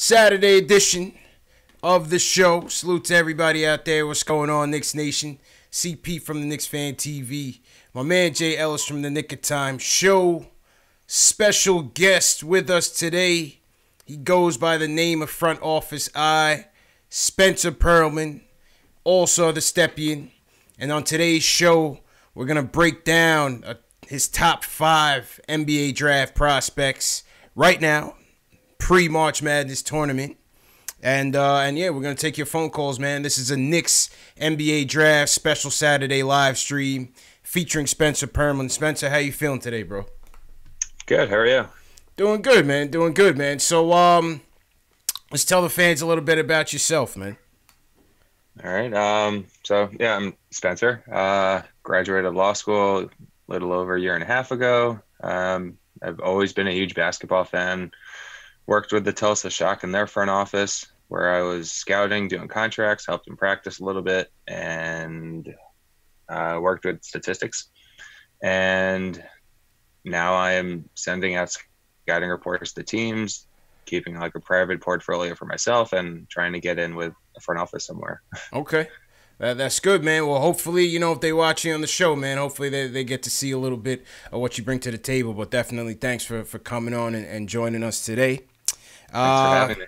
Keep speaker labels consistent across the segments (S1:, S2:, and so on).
S1: Saturday edition of the show. Salute to everybody out there. What's going on, Knicks Nation? CP from the KnicksFanTV. My man Jay Ellis from the Nick of Time Show. Special guest with us today. He goes by the name of Front Office I, Spencer Pearlman, also the Stepien. And on today's show, we're going to break down his top 5 NBA draft prospects right now, pre-March Madness tournament. And yeah, we're going to take your phone calls, man. This is a Knicks NBA draft special Saturday live stream featuring Spencer Pearlman. Spencer, how you feeling today, bro?
S2: Good. How are you?
S1: Doing good, man. Doing good, man. So, let's tell the fans a little bit about yourself, man.
S2: All right. So, yeah, I'm Spencer. Graduated law school a little over a year and a half ago. I've always been a huge basketball fan. Worked with the Tulsa Shock in their front office, where I was scouting, doing contracts, helped them practice a little bit, and worked with statistics. And now I am sending out scouting reports to teams, keeping like a private portfolio for myself, and trying to get in with a front office somewhere.
S1: Okay. That's good, man. Well, hopefully, if they watch you on the show, man, hopefully they get to see a little bit of what you bring to the table. But definitely thanks for coming on and joining us today.
S2: Thanks for having me.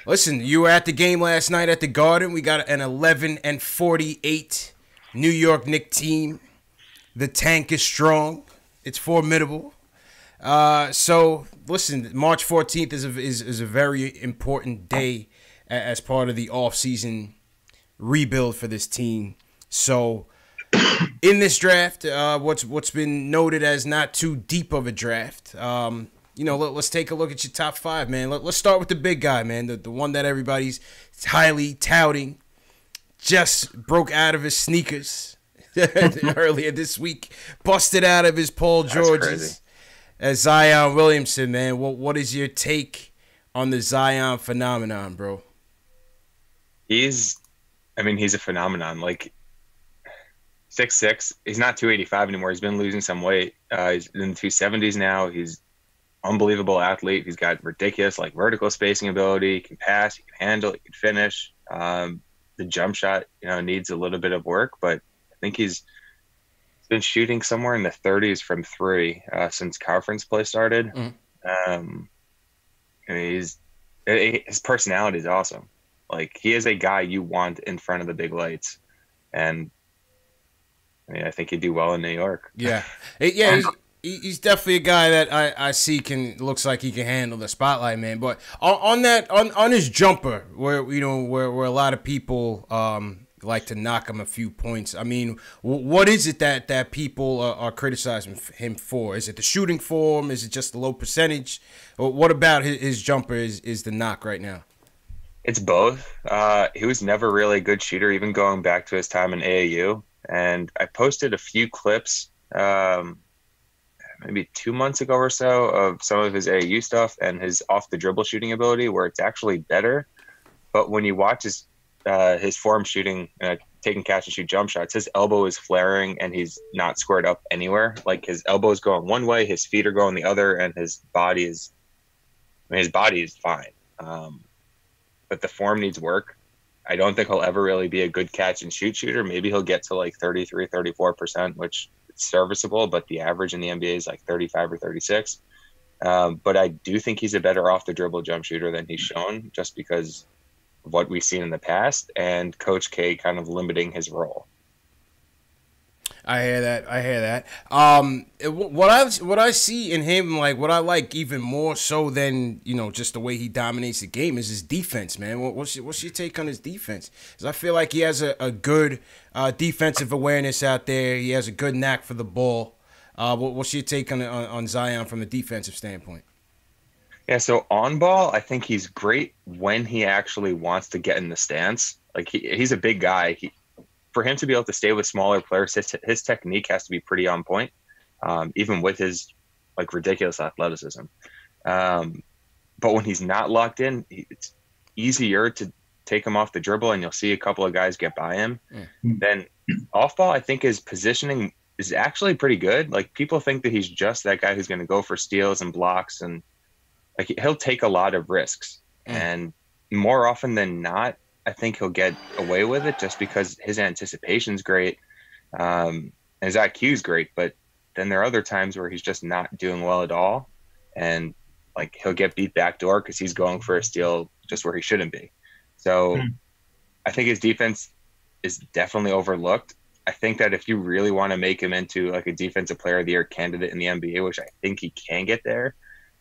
S1: Listen, you were at the game last night at the Garden. We got an 11-48 New York Knicks team. The tank is strong. It's formidable. So, listen, March 14th is a very important day as part of the offseason rebuild for this team. So, in this draft, what's been noted as not too deep of a draft, let's take a look at your top 5, man. Let's start with the big guy, man, the one that everybody's highly touting. Just broke out of his sneakers earlier this week, busted out of his Paul Georges as Zion Williamson, man. What is your take on the Zion phenomenon, bro?
S2: He's a phenomenon. Like 6'6". He's not 285 anymore. He's been losing some weight. He's in the 270s now. He's unbelievable athlete. He's got ridiculous vertical spacing ability. He can pass. He can handle. He can finish. The jump shot, needs a little bit of work, but I think he's been shooting somewhere in the 30s from 3 since conference play started. His personality is awesome. Like, he is a guy you want in front of the big lights, and I think he'd do well in New York.
S1: Yeah, he's definitely a guy that I see looks like he can handle the spotlight, man. But on his jumper, where a lot of people like to knock him a few points. I mean, what is it that people are criticizing him for? Is it the shooting form? Is it just the low percentage? Or what about his jumper is the knock right now?
S2: It's both. He was never really a good shooter, even going back to his time in AAU. And I posted a few clips maybe 2 months ago or so of some of his AAU stuff and his off-the-dribble shooting ability, where it's actually better. But when you watch his form shooting, taking catch-and-shoot jump shots, his elbow is flaring and he's not squared up anywhere. Like, his elbow is going one way, his feet are going the other, and his body is fine. But the form needs work. I don't think he'll ever really be a good catch-and-shoot shooter. Maybe he'll get to 33, 34%, which is serviceable, but the average in the NBA is 35 or 36. But I do think he's a better off-the-dribble jump shooter than he's shown, just because of what we've seen in the past and Coach K kind of limiting his role.
S1: I hear that. What I see in him, what I like even more so than just the way he dominates the game, is his defense, man. What's your take on his defense? Because I feel like he has a good defensive awareness out there. He has a good knack for the ball. What's your take on Zion from a defensive standpoint?
S2: Yeah, so on ball, I think he's great when he actually wants to get in the stance. Like, he's a big guy. For him to be able to stay with smaller players, his technique has to be pretty on point, even with his ridiculous athleticism. But when he's not locked in, it's easier to take him off the dribble, and you'll see a couple of guys get by him. Then off ball, I think his positioning is actually pretty good. Like, people think that he's just that guy who's going to go for steals and blocks, and he'll take a lot of risks. And more often than not, I think he'll get away with it just because his anticipation's great. And his IQ is great, but then there are other times where he's just not doing well at all. And like he'll get beat backdoor because he's going for a steal just where he shouldn't be. So I think his defense is definitely overlooked. I think that if you really want to make him into like a defensive player of the year candidate in the NBA, which I think he can get there,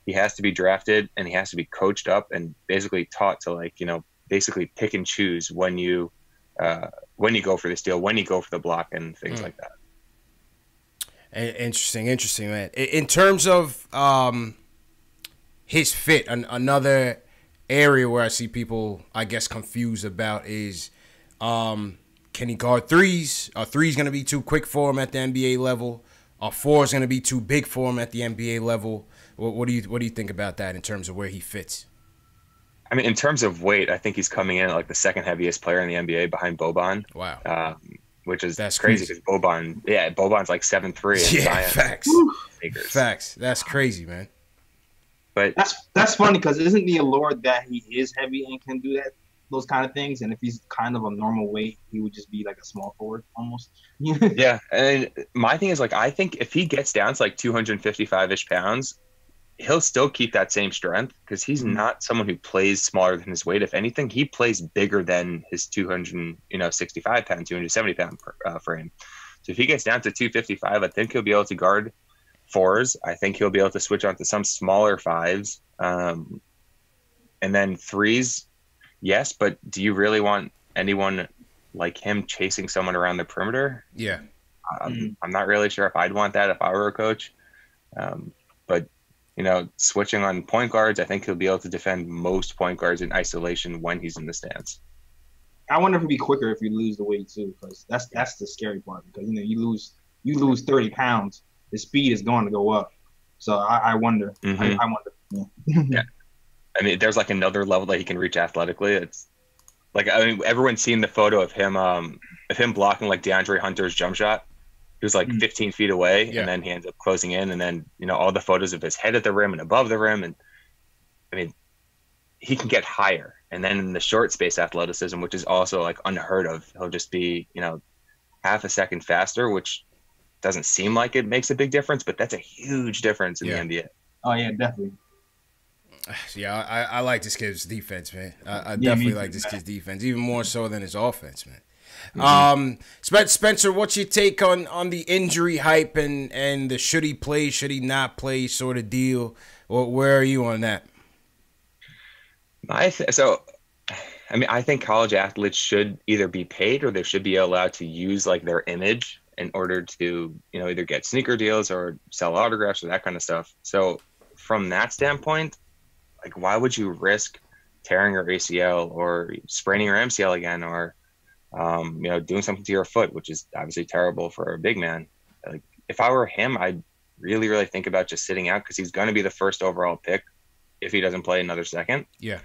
S2: he has to be drafted and he has to be coached up and basically taught to like, you know, basically pick and choose when you go for the steal, when you go for the block and things like that.
S1: Interesting, man. In terms of his fit, another area where I see people, I guess, confused about is can he guard threes? Are threes going to be too quick for him at the NBA level? Are fours going to be too big for him at the NBA level? What do you think about that in terms of where he fits?
S2: I mean, in terms of weight, I think he's coming in like the second heaviest player in the NBA behind Boban.
S1: Wow.
S2: Which is crazy because Boban's like 7'3".
S1: Yeah, facts. Facts. That's crazy, man.
S3: But that's funny because isn't the allure that he is heavy and can do those kind of things? And if he's kind of a normal weight, he would just be like a small forward almost.
S2: Yeah, and my thing is like I think if he gets down to like 255-ish pounds, he'll still keep that same strength because he's not someone who plays smaller than his weight. If anything, he plays bigger than his 265 pound, 270 pound frame. So if he gets down to 255, I think he'll be able to guard fours. I think he'll be able to switch on to some smaller fives. And then threes, yes, but do you really want anyone like him chasing someone around the perimeter?
S1: Yeah.
S2: I'm not really sure if I'd want that if I were a coach. But you know, switching on point guards, I think he'll be able to defend most point guards in isolation when he's in the stance.
S3: I wonder if it'd be quicker if you lose the weight too, because that's the scary part. Because you lose 30 pounds, the speed is going to go up. So I wonder. I wonder.
S2: Yeah. I mean, there's like another level that he can reach athletically. It's like everyone's seen the photo of him blocking like DeAndre Hunter's jump shot. He was like 15 feet away, and then he ends up closing in. And then, you know, all the photos of his head at the rim and above the rim. And I mean, he can get higher. And then in the short space athleticism, which is also like unheard of, he'll just be, you know, half a second faster, which doesn't seem like it makes a big difference, but that's a huge difference in the NBA.
S3: Oh, yeah, definitely.
S1: Yeah, I like this kid's defense, man. I definitely like this kid's defense, even more so than his offense, man. Spencer, what's your take on the injury hype and the should he play, should he not play sort of deal? Where are you on that?
S2: I think college athletes should either be paid or they should be allowed to use like their image in order to, you know, either get sneaker deals or sell autographs or that kind of stuff. So from that standpoint, like why would you risk tearing your ACL or spraining your MCL again or you know, doing something to your foot, which is obviously terrible for a big man. Like if I were him, I'd really, really think about just sitting out because he's going to be the first overall pick if he doesn't play another second.
S1: Yeah.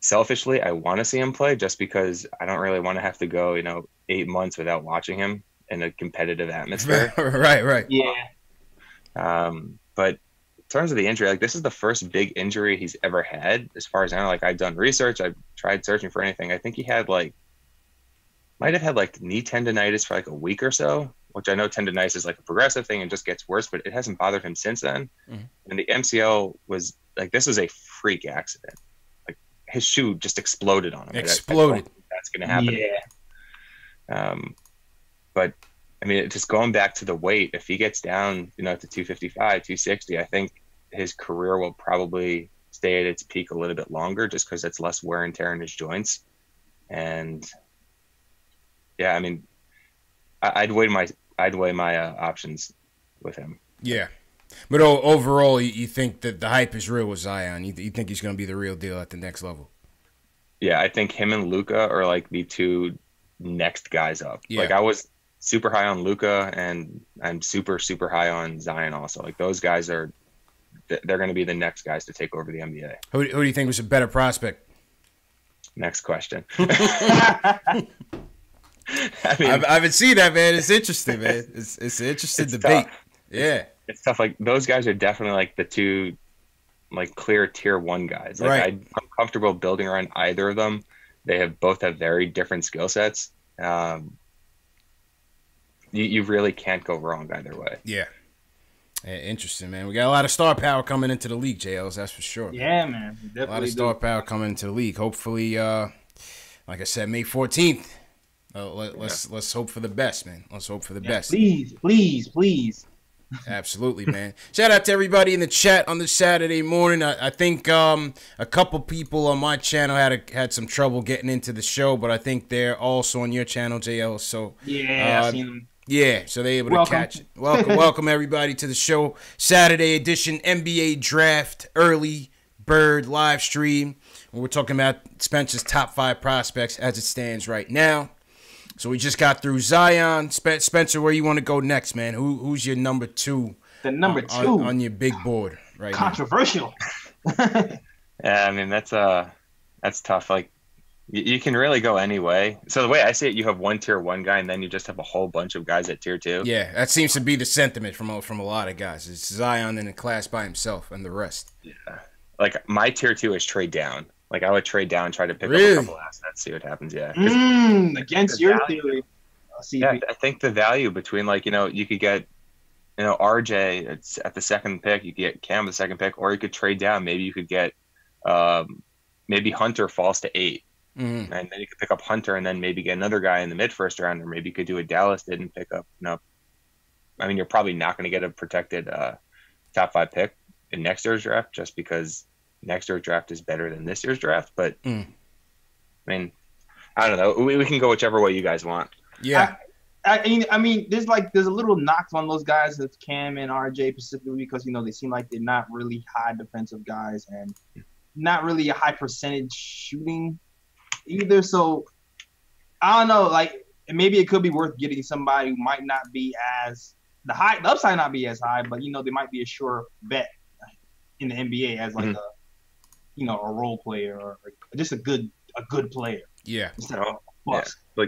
S2: Selfishly, I want to see him play just because I don't really want to have to go, you know, 8 months without watching him in a competitive atmosphere.
S1: Right.
S3: Yeah.
S2: But in terms of the injury, like this is the first big injury he's ever had. As far as I know, like I've done research, I've tried searching for anything. I think he might have had like knee tendonitis for like a week or so, which I know tendonitis is like a progressive thing and just gets worse, but it hasn't bothered him since then. And the MCL was like, this was a freak accident. Like his shoe just exploded on him.
S1: Exploded.
S2: That's going to happen.
S3: Yeah.
S2: But I mean, just going back to the weight, if he gets down, you know, to 255, 260, I think his career will probably stay at its peak a little bit longer just because it's less wear and tear in his joints. And yeah, I mean, I'd weigh my options with him.
S1: Yeah. But overall, you think that the hype is real with Zion? You think he's going to be the real deal at the next level?
S2: Yeah, I think him and Luka are like the two next guys up.
S1: Yeah.
S2: Like I was super high on Luka and I'm super, super high on Zion also. Like those guys they're going to be the next guys to take over the NBA.
S1: Who do you think was a better prospect?
S2: Next question.
S1: I haven't seen that, man. It's interesting, man. It's an interesting debate.
S2: Tough.
S1: Yeah.
S2: It's tough. Like those guys are definitely like the two like clear tier 1 guys. Like
S1: Right.
S2: I'm comfortable building around either of them. They both have very different skill sets. You really can't go wrong either way.
S1: Yeah. Interesting, man. We got a lot of star power coming into the league, JLs, that's for sure.
S3: Yeah, man.
S1: A lot of star power coming into the league. Hopefully, like I said, May 14th. Let's hope for the best, man. Let's hope for the best.
S3: Please.
S1: Absolutely, man. Shout out to everybody in the chat on this Saturday morning. I think a couple people on my channel had some trouble getting into the show, but I think they're also on your channel, JL. So
S3: yeah, I've seen them.
S1: Yeah, so they're able to catch it. Welcome everybody to the show. Saturday edition NBA Draft Early Bird live stream. We're talking about Spencer's top 5 prospects as it stands right now. So we just got through Zion. Spencer, where you want to go next, man? Who's your number 2?
S3: The number 2
S1: on your big board right
S3: Controversial.
S2: Yeah, I mean that's tough. Like you can really go any way. So the way I see it, you have one tier 1 guy, and then you just have a whole bunch of guys at tier 2.
S1: Yeah, that seems to be the sentiment from a lot of guys. It's Zion in a class by himself, and the rest. Yeah,
S2: like my tier 2 is trade down. Like I would trade down, try to pick up a couple assets, see what happens. Yeah,
S3: against your theory.
S2: Yeah, I think the value between you could get RJ it's at the 2nd pick, you could get Cam the 2nd pick, or you could trade down. Maybe you could get maybe Hunter falls to 8. And then you could pick up Hunter and then maybe get another guy in the mid-first round, or maybe you could do what Dallas did and pick up. I mean, you're probably not going to get a protected top 5 pick in next year's draft just because next year's draft is better than this year's draft. But I mean, I don't know. We can go whichever way you guys want.
S1: Yeah.
S3: I mean, there's a little knocks on those guys, with Cam and RJ specifically, because they seem like they're not really high defensive guys and not really a high percentage shooting either. So I don't know, like maybe it could be worth getting somebody who might not be as the upside not be as high, but they might be a sure bet in the NBA as like a role player or just a good player.
S1: Yeah.
S3: Instead of
S2: bust. Yeah.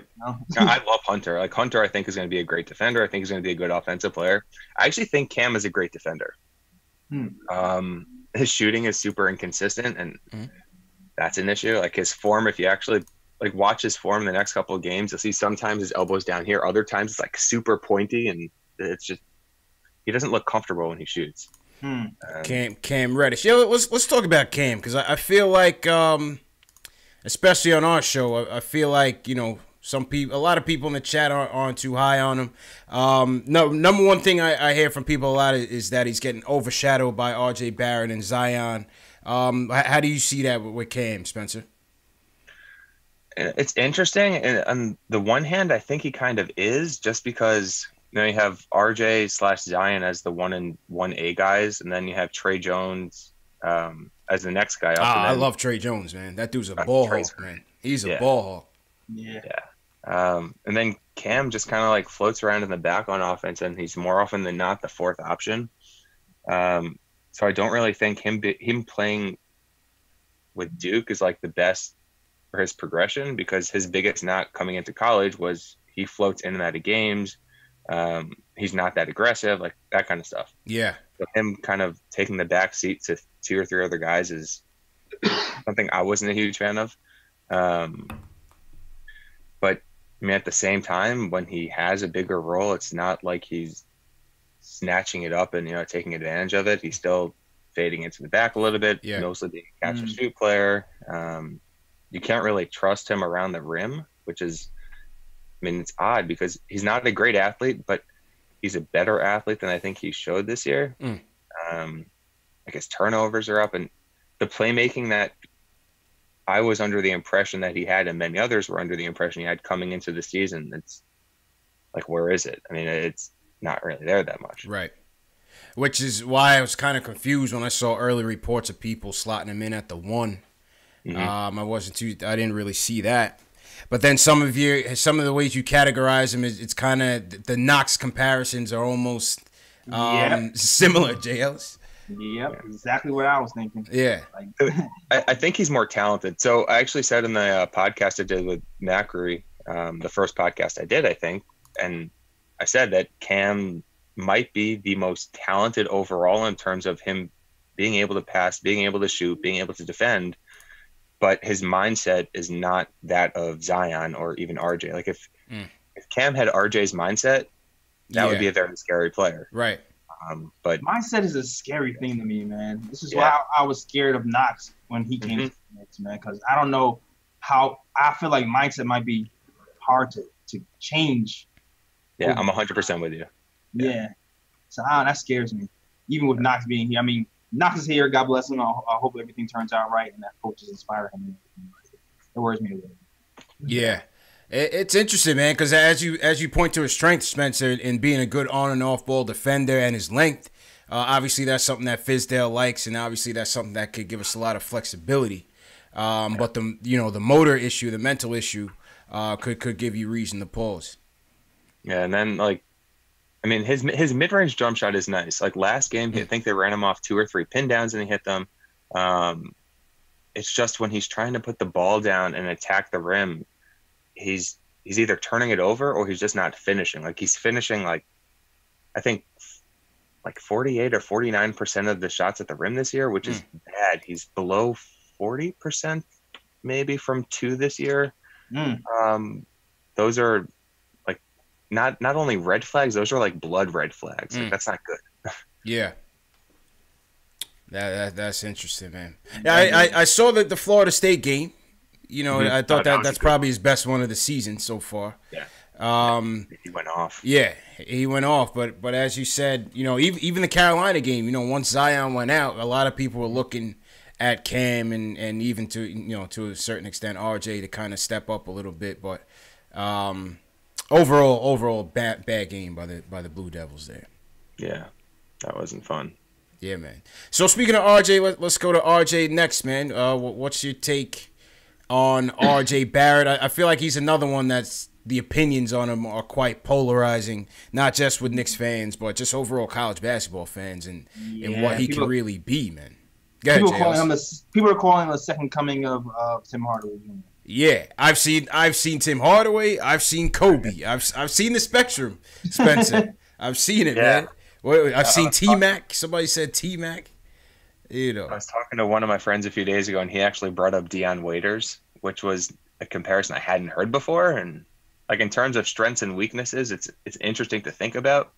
S2: I love Hunter. Like Hunter, I think is going to be a great defender. I think he's going to be a good offensive player. I actually think Cam is a great defender. His shooting is super inconsistent, and that's an issue. Like his form, if you actually watch his form the next couple of games, you'll see sometimes his elbow's down here, other times it's like super pointy, and it's just he doesn't look comfortable when he shoots.
S1: Cam Reddish. Yeah, let's talk about Cam, because I feel like, especially on our show, I feel like a lot of people in the chat aren't too high on him. No, number one thing I hear from people a lot is that he's getting overshadowed by R.J. Barrett and Zion. How do you see that with Cam, Spencer?
S2: It's interesting. And on the one hand, I think he kind of is, just because you have RJ/Zion as the 1 and 1A guys, and then you have Trey Jones as the next guy up.
S1: I love Trey Jones, man. That dude's a ball hawk, man. He's a ball hawk.
S3: Yeah.
S2: And then Cam just kind of floats around in the back on offense, and he's more often than not the 4th option. So I don't really think him playing with Duke is the best for his progression, because his biggest knock coming into college was he floats in and out of games. He's not that aggressive, that kind of stuff.
S1: Yeah.
S2: So him kind of taking the back seat to 2 or 3 other guys is something I wasn't a huge fan of. But I mean, at the same time, when he has a bigger role, it's not like he's snatching it up and taking advantage of it. He's still fading into the back a little bit, mostly being a catch and shoot player. You can't really trust him around the rim, which is, I mean, it's odd because he's not a great athlete, but he's a better athlete than I think he showed this year. His turnovers are up, and the playmaking that I was under the impression that he had, and many others were under the impression he had coming into the season, it's where is it? I mean, it's not really there that much.
S1: Right. Which is why I was kind of confused when I saw early reports of people slotting him in at the 1. I didn't really see that. But then some of the ways you categorize him it's kind of the Knox comparisons are almost similar, JLs.
S3: Yep, exactly what I was thinking.
S1: Yeah.
S2: I think he's more talented. So I actually said in the podcast I did with Macri, the first podcast I did, I think, and I said that Cam might be the most talented overall in terms of him being able to pass, being able to shoot, being able to defend, but his mindset is not that of Zion or even RJ. Like if Cam had RJ's mindset, that would be a very scary player.
S1: Right.
S2: But
S3: mindset is a scary thing to me, man. This is why I was scared of Knox when he came to the Knicks, man, because I don't know how I feel like mindset might be hard to change.
S2: Yeah, I'm 100% with you.
S3: Yeah. So that scares me. Even with Knox being here. I mean, Knox is here. God bless him. I hope everything turns out right and that coaches inspire him. It worries me a little bit.
S1: Yeah. It's interesting, man, because as you point to his strength, Spencer, in being a good on and off ball defender and his length, obviously that's something that Fizdale likes, and obviously that's something that could give us a lot of flexibility. But the motor issue, the mental issue, could give you reason to pause.
S2: Yeah, and then his mid range jump shot is nice. Like last game, I think they ran him off 2 or 3 pin downs and he hit them. It's just when he's trying to put the ball down and attack the rim, he's either turning it over or he's just not finishing. Like he's finishing I think 48 or 49% of the shots at the rim this year, which is bad. He's below 40% maybe from 2 this year. Those are not only red flags, those are like blood red flags. Like, that's not good.
S1: Yeah. That's interesting, man. Yeah, I saw the Florida State game. I thought that's probably his best one of the season so far.
S2: Yeah. He went off.
S1: Yeah, he went off. But as you said, even the Carolina game, once Zion went out, a lot of people were looking at Cam and even to a certain extent RJ to kind of step up a little bit. But overall bad game by the Blue Devils there.
S2: Yeah, that wasn't fun.
S1: Yeah, man. So speaking of RJ, let's go to RJ next, man. What's your take on RJ Barrett? I feel like he's another one that's the opinions on him are quite polarizing, not just with Knicks fans, but just overall college basketball fans and what he can really be, man. Go ahead,
S3: people are calling him the second coming of Tim Hardaway Jr.
S1: Yeah, I've seen Tim Hardaway. I've seen Kobe. I've seen the spectrum, Spencer. I've seen it, man. I've seen T-Mac. Somebody said T-Mac. I
S2: was talking to one of my friends a few days ago, and he actually brought up Dion Waiters, which was a comparison I hadn't heard before. And in terms of strengths and weaknesses, it's interesting to think about.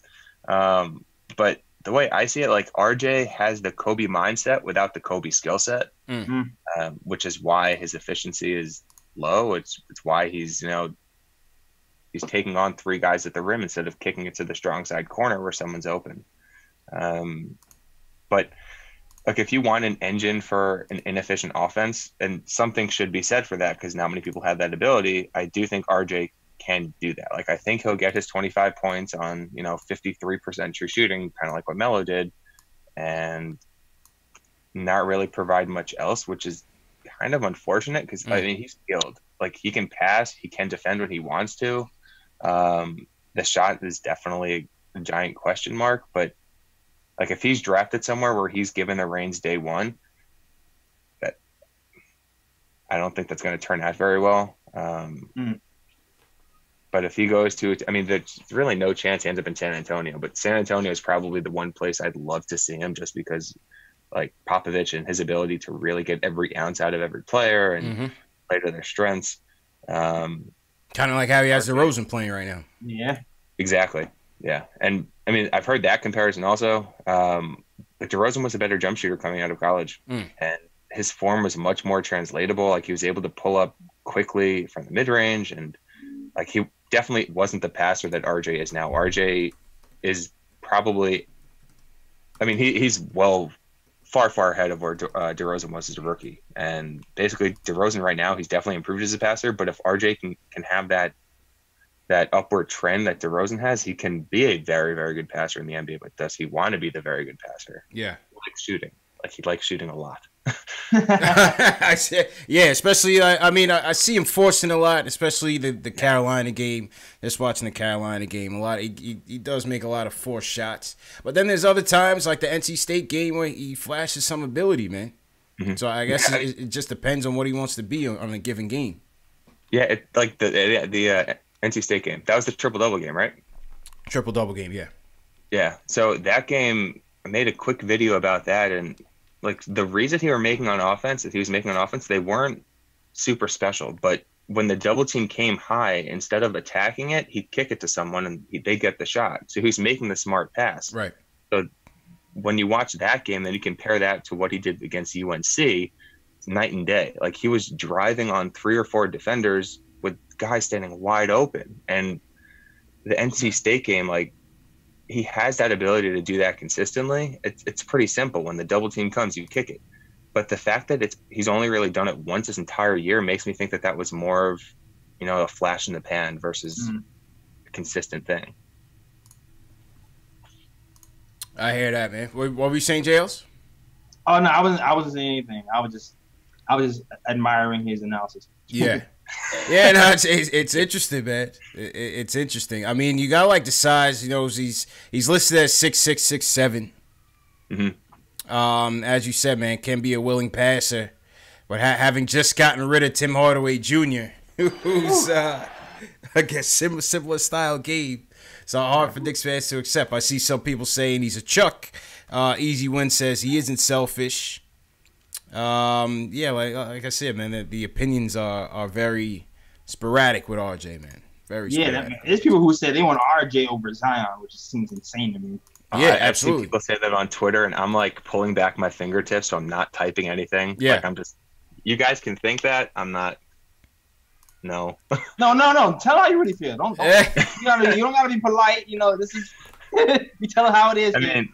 S2: But the way I see it, RJ has the Kobe mindset without the Kobe skill set, which is why his efficiency is low. It's why he's taking on 3 guys at the rim instead of kicking it to the strong side corner where someone's open. But if you want an engine for an inefficient offense, and something should be said for that because not many people have that ability, I do think RJ can do that. I think he'll get his 25 points on 53% true shooting, kind of like what Melo did, and not really provide much else, which is kind of unfortunate because he's skilled. He can pass, he can defend when he wants to. The shot is definitely a giant question mark, but if he's drafted somewhere where he's given the reins day one, that I don't think that's going to turn out very well. But if he goes to, there's really no chance he ends up in San Antonio. But San Antonio is probably the one place I'd love to see him, just because Popovich and his ability to really get every ounce out of every player and play to their strengths.
S1: Kind of like how he has DeRozan playing right now.
S3: Yeah,
S2: exactly. Yeah, and I've heard that comparison also. But DeRozan was a better jump shooter coming out of college, and his form was much more translatable. He was able to pull up quickly from the mid range, and he definitely wasn't the passer that RJ is now. RJ is probably, he's far ahead of where DeRozan was as a rookie, and basically DeRozan right now, he's definitely improved as a passer. But if RJ can have that upward trend that DeRozan has, he can be a very, very good passer in the NBA. But does he want to be the very good passer?
S1: Yeah.
S2: He likes shooting. He likes shooting a lot.
S1: Yeah, especially, I see him forcing a lot, especially the Carolina game. Just watching the Carolina game a lot. He does make a lot of forced shots. But then there's other times, like the NC State game, where he flashes some ability, man. So I guess it just depends on what he wants to be on a given game.
S2: Yeah, the NC State game. That was the triple-double game, right?
S1: Triple-double game, yeah.
S2: Yeah, so that game, I made a quick video about that, and like the reads that he was making on offense, they weren't super special. But when the double team came high, instead of attacking it, he'd kick it to someone and they get the shot. So he's making the smart pass.
S1: Right.
S2: So when you watch that game, then you compare that to what he did against UNC, it's night and day. Like he was driving on 3 or 4 defenders with guys standing wide open. And the NC State game, like he has that ability to do that consistently. It's pretty simple. When the double team comes, you kick it. But the fact that he's only really done it once this entire year makes me think that was more of, a flash in the pan versus a consistent thing.
S1: I hear that, man. What were you saying, Jails?
S3: Oh no, I wasn't saying anything. I was just admiring his analysis.
S1: Yeah. Yeah, no, it's interesting, man. It's interesting. I mean, you got like the size. He's listed as 6'6", 6'7".
S2: Mm-hmm.
S1: As you said, man, can be a willing passer, but having just gotten rid of Tim Hardaway Jr., who's I guess similar style game, so hard for Knicks fans to accept. I see some people saying he's a Chuck. Easy Win says he isn't selfish. Yeah, like I said, man, the opinions are very sporadic with RJ, man. Very sporadic.
S3: There's people who say they want RJ over Zion, which seems insane to me.
S1: Yeah, absolutely.
S2: People say that on Twitter, and I'm like pulling back my fingertips, so I'm not typing anything.
S1: Yeah,
S2: like I'm just. You guys can think that I'm not. No.
S3: No. Tell how you really feel. Don't you don't gotta be polite. This is. You tell them how it is.
S2: I mean,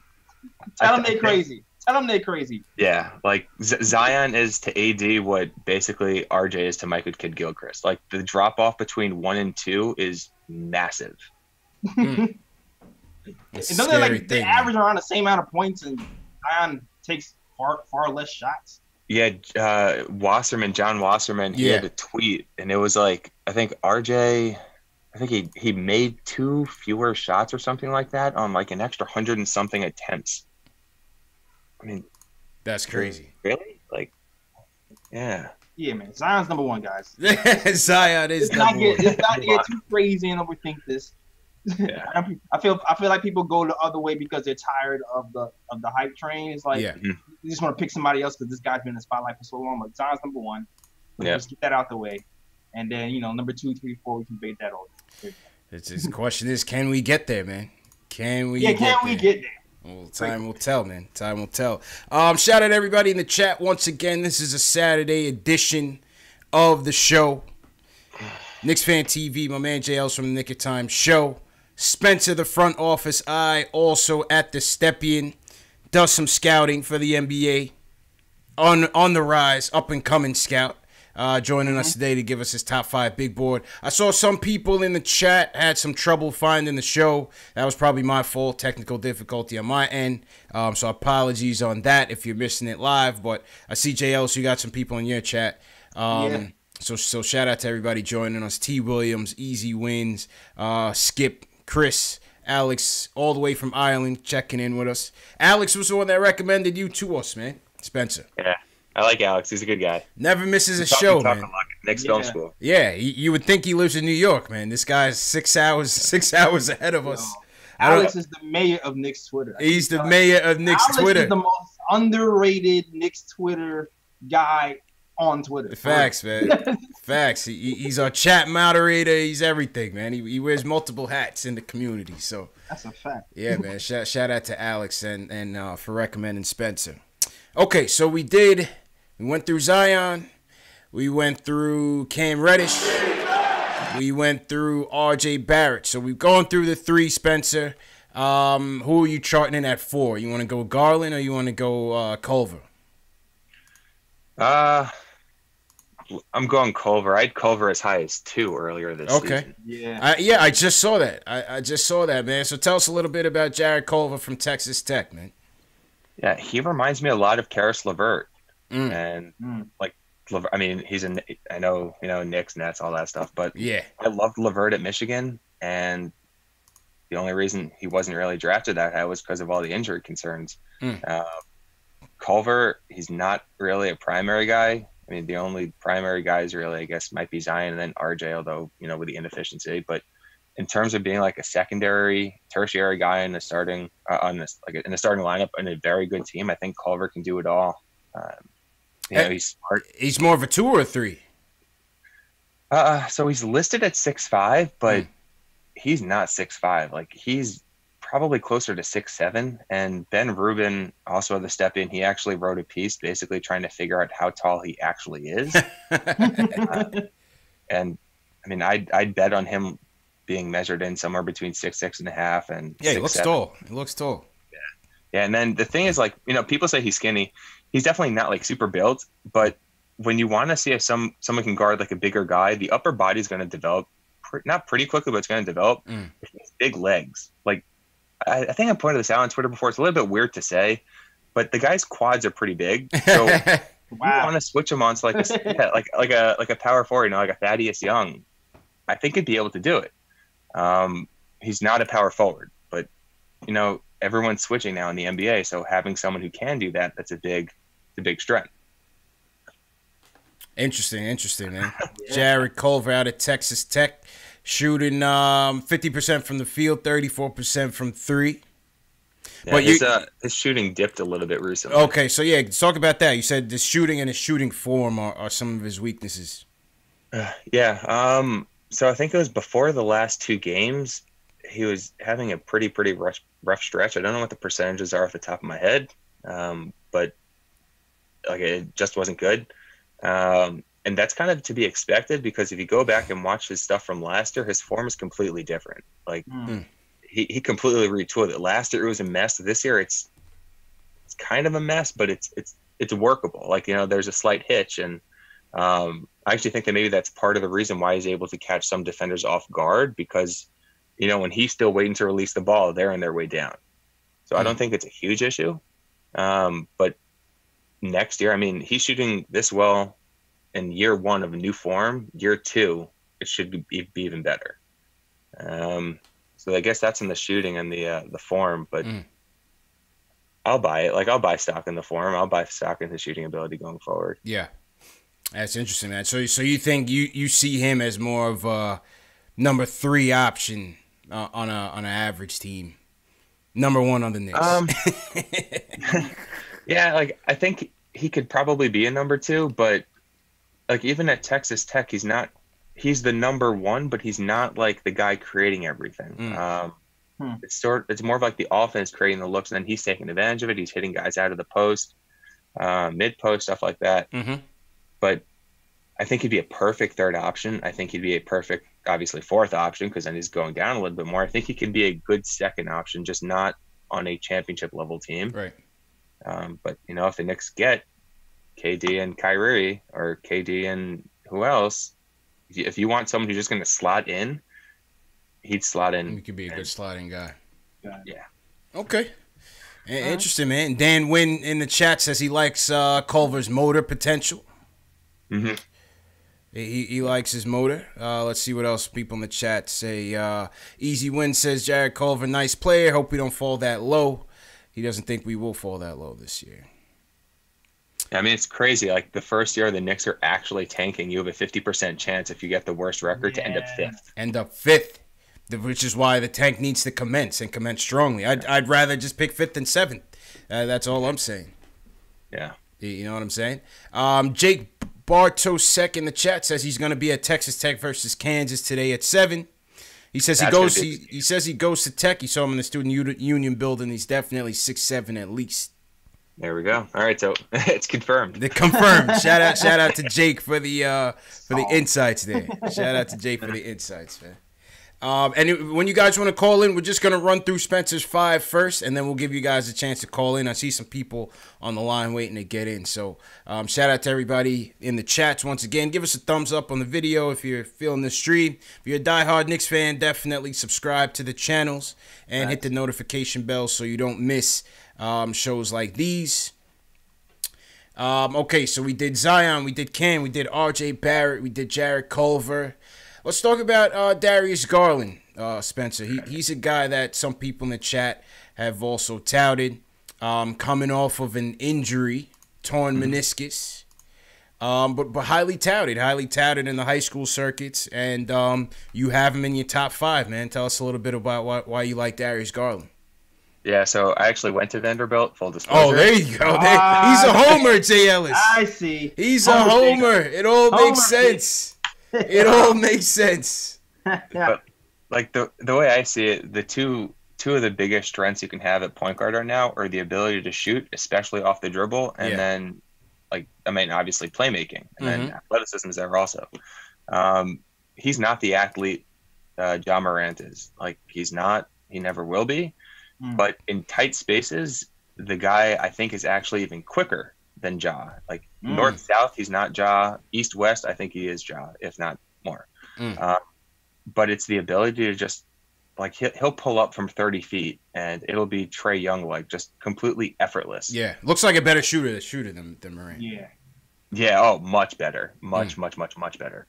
S3: tell them they're crazy. Tell them they're crazy.
S2: Yeah, like Zion is to AD what basically RJ is to Michael Kidd-Gilchrist. Like the drop off between 1 and 2 is massive.
S3: It doesn't like they average around the same amount of points, and Zion takes far less shots.
S2: Yeah, John Wasserman, he had a tweet, and it was like I think RJ, he made 2 fewer shots or something like that on like an extra 100 and something attempts. I mean,
S1: that's crazy.
S2: Really? Like, yeah.
S3: Yeah, man. Zion's number 1, guys.
S1: Zion is number 1.
S3: It's not to get too crazy and overthink this. Yeah. I feel like people go the other way because they're tired of the hype train. It's like you just want to pick somebody else because this guy's been in the spotlight for so long. But Zion's number 1. Let's get that out the way, and then number 2, 3, 4, we can debate that all.
S1: The question is, can we get there, man? Can we?
S3: Yeah, can we get there?
S1: Well, time will tell, man. Time will tell. Shout out everybody in the chat once again. This is a Saturday edition of the show. KnicksFanTV, my man JL's from the Nick of Time show. Spencer, the front office eye, also at the Stepien, does some scouting for the NBA. On the rise, up and coming scout. Joining us today to give us his top 5 big board. I saw some people in the chat had some trouble finding the show. That was probably my fault, technical difficulty on my end. So apologies on that if you're missing it live. But I see JL, so you got some people in your chat. So shout out to everybody joining us. T. Williams, Easy Wins, Skip, Chris, Alex, all the way from Ireland, checking in with us. Alex was the one that recommended you to us, man. Spencer.
S2: Yeah. I like Alex. He's a good guy.
S1: Never misses a show, man.
S2: Knicks film school.
S1: Yeah, you would think he lives in New York, man. This guy's 6 hours ahead of us.
S3: Alex is the mayor of Knicks Twitter.
S1: He's the mayor of Knicks Twitter.
S3: Alex is the most underrated Knicks Twitter guy on Twitter.
S1: Facts, man. Facts. He's our chat moderator. He's everything, man. He wears multiple hats in the community. So
S3: that's a fact.
S1: Yeah, man. Shout out to Alex and for recommending Spencer. Okay, so we went through Zion. We went through Cam Reddish. We went through RJ Barrett. So we've gone through the 3, Spencer. Who are you charting in at 4? You want to go Garland or you want to go Culver?
S2: I'm going Culver. I had Culver as high as 2 earlier this season.
S3: Yeah.
S1: I just saw that. I just saw that, man. So tell us a little bit about Jared Culver from Texas Tech, man.
S2: Yeah, he reminds me a lot of Karis LeVert. And like, I mean, I know, Knicks, Nets, all that stuff, but
S1: yeah,
S2: I loved LeVert at Michigan, and the only reason he wasn't really drafted that high was because of all the injury concerns. Culver, he's not really a primary guy. I mean, the only primary guys really, I guess, might be Zion and then RJ, although, with the inefficiency, but in terms of being like a secondary, tertiary guy in the starting on this like in the starting lineup in a very good team, I think Culver can do it all. He's smart.
S1: He's more of a 2 or a 3.
S2: So he's listed at 6'5", but he's not 6'5". Like he's probably closer to 6'7". And Ben Rubin also had the step in. He actually wrote a piece basically trying to figure out how tall he actually is. And I mean, I'd bet on him being measured in somewhere between 6'6.5" and
S1: he looks
S2: 6'7".
S1: tall. He looks tall.
S2: Yeah. And then the thing is, like, people say he's skinny. He's definitely not like super built, but when you want to see if someone can guard like a bigger guy, the upper body is going to develop not pretty quickly, but it's going to develop big legs. Like I think I pointed this out on Twitter before. It's a little bit weird to say, but the guy's quads are pretty big. So you want to switch him on to like a power forward, like a Thaddeus Young. I think he'd be able to do it. He's not a power forward, but everyone's switching now in the NBA. So having someone who can do that, that's a big strength. Interesting,
S1: man. Jared Culver out of Texas Tech, shooting 50% from the field, 34% from 3.
S2: Yeah, but his shooting dipped a little bit recently.
S1: Okay, so let's talk about that. You said the shooting and his shooting form are some of his weaknesses.
S2: So I think it was before the last 2 games, he was having a pretty rough stretch. I don't know what the percentages are off the top of my head, but like it just wasn't good. And that's kind of to be expected because if you go back and watch his stuff from last year, his form is completely different. Like he completely retooled it. Last year it was a mess. This year it's kind of a mess, but it's workable. Like, there's a slight hitch, and I actually think that maybe that's part of the reason why he's able to catch some defenders off guard because, when he's still waiting to release the ball, they're on their way down. So I don't think it's a huge issue. But next year, I mean, he's shooting this well in year 1 of a new form. Year 2, it should be even better. So I guess that's in the shooting and the form, but I'll buy it. Like, I'll buy stock in the form. I'll buy stock in his shooting ability going forward.
S1: Yeah, that's interesting, man. So you think you see him as more of a number 3 option on an average team, number 1 on the Knicks?
S2: Yeah, like I think he could probably be a number 2, but like even at Texas Tech, he's the number 1, but he's not like the guy creating everything. It's more of like the offense creating the looks, and then he's taking advantage of it. He's hitting guys out of the post, mid post, stuff like that. But I think he'd be a perfect 3rd option. I think he'd be a perfect, obviously 4th option because then he's going down a little bit more. I think he can be a good 2nd option, just not on a championship level team.
S1: Right.
S2: But if the Knicks get KD and Kyrie or KD and who else, if you want someone who's just going to slot in, he'd slot in.
S1: He could be a good slotting guy.
S2: Yeah.
S1: Okay. Interesting, man. Dan Wynn in the chat says he likes Culver's motor potential. He likes his motor. Let's see what else people in the chat say. Easy Win says Jared Culver, nice player. Hope we don't fall that low. He doesn't think we will fall that low this year.
S2: I mean, it's crazy. Like the first year the Knicks are actually tanking, you have a 50% chance if you get the worst record to end up 5th.
S1: Which is why the tank needs to commence and commence strongly. I'd rather just pick 5th than 7th. That's all I'm saying.
S2: Yeah.
S1: You know what I'm saying? Jake Bartosek in the chat says he's going to be at Texas Tech versus Kansas today at 7. He says he says he goes to Tech. He saw him in the student union building. He's definitely 6'7" at least.
S2: There we go. All right, so it's confirmed.
S1: They're confirmed. Shout out to Jake for the insights there. Shout out to Jake for the insights, man. When you guys want to call in, we're just gonna run through Spencer's 5 first, and then we'll give you guys a chance to call in. I see some people on the line waiting to get in. So shout out to everybody in the chats once again. Give us a thumbs up on the video if you're feeling the stream. If you're a diehard Knicks fan, definitely subscribe to the channels and hit the notification bell so you don't miss shows like these. Okay, so we did Zion, we did Cam, we did RJ Barrett, we did Jared Culver. Let's talk about Darius Garland, Spencer. He's a guy that some people in the chat have also touted, coming off of an injury, torn meniscus. But highly touted in the high school circuits, and you have him in your top 5, man. Tell us a little bit about why you like Darius Garland.
S2: Yeah, so I actually went to Vanderbilt, full disclosure.
S1: Oh, there you go. He's a homer, J. Ellis.
S3: I see.
S1: He's a homer. It all makes sense. It all makes sense.
S2: But like the way I see it, the two of the biggest strengths you can have at point guard now are the ability to shoot, especially off the dribble, and then obviously playmaking, and then athleticism is there also. He's not the athlete Ja Morant is. Like, he's not. He never will be. But in tight spaces, the guy I think is actually even quicker than Ja. Like north-south, he's not Ja. East-west, I think he is Ja, if not more. But it's the ability to just, like, he'll pull up from 30 feet, and it'll be Trae Young, like, just completely effortless.
S1: Yeah, looks like a better shooter than Morant.
S3: Yeah.
S2: Yeah, oh, much better. Much better.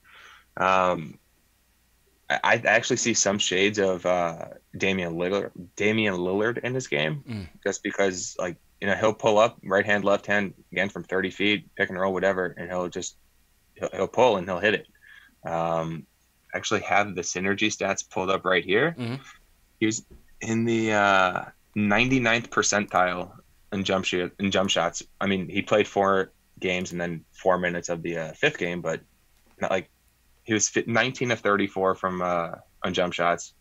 S2: I actually see some shades of Damian Lillard in his game, just because, like, he'll pull up right hand, left hand, again from 30 feet, pick and roll, whatever, and he'll pull and he'll hit it. Actually have the synergy stats pulled up right here. He's in the 99th percentile in jump shots. I mean, he played 4 games and then 4 minutes of the 5th game, but not like. He was 19 of 34 from on jump shots.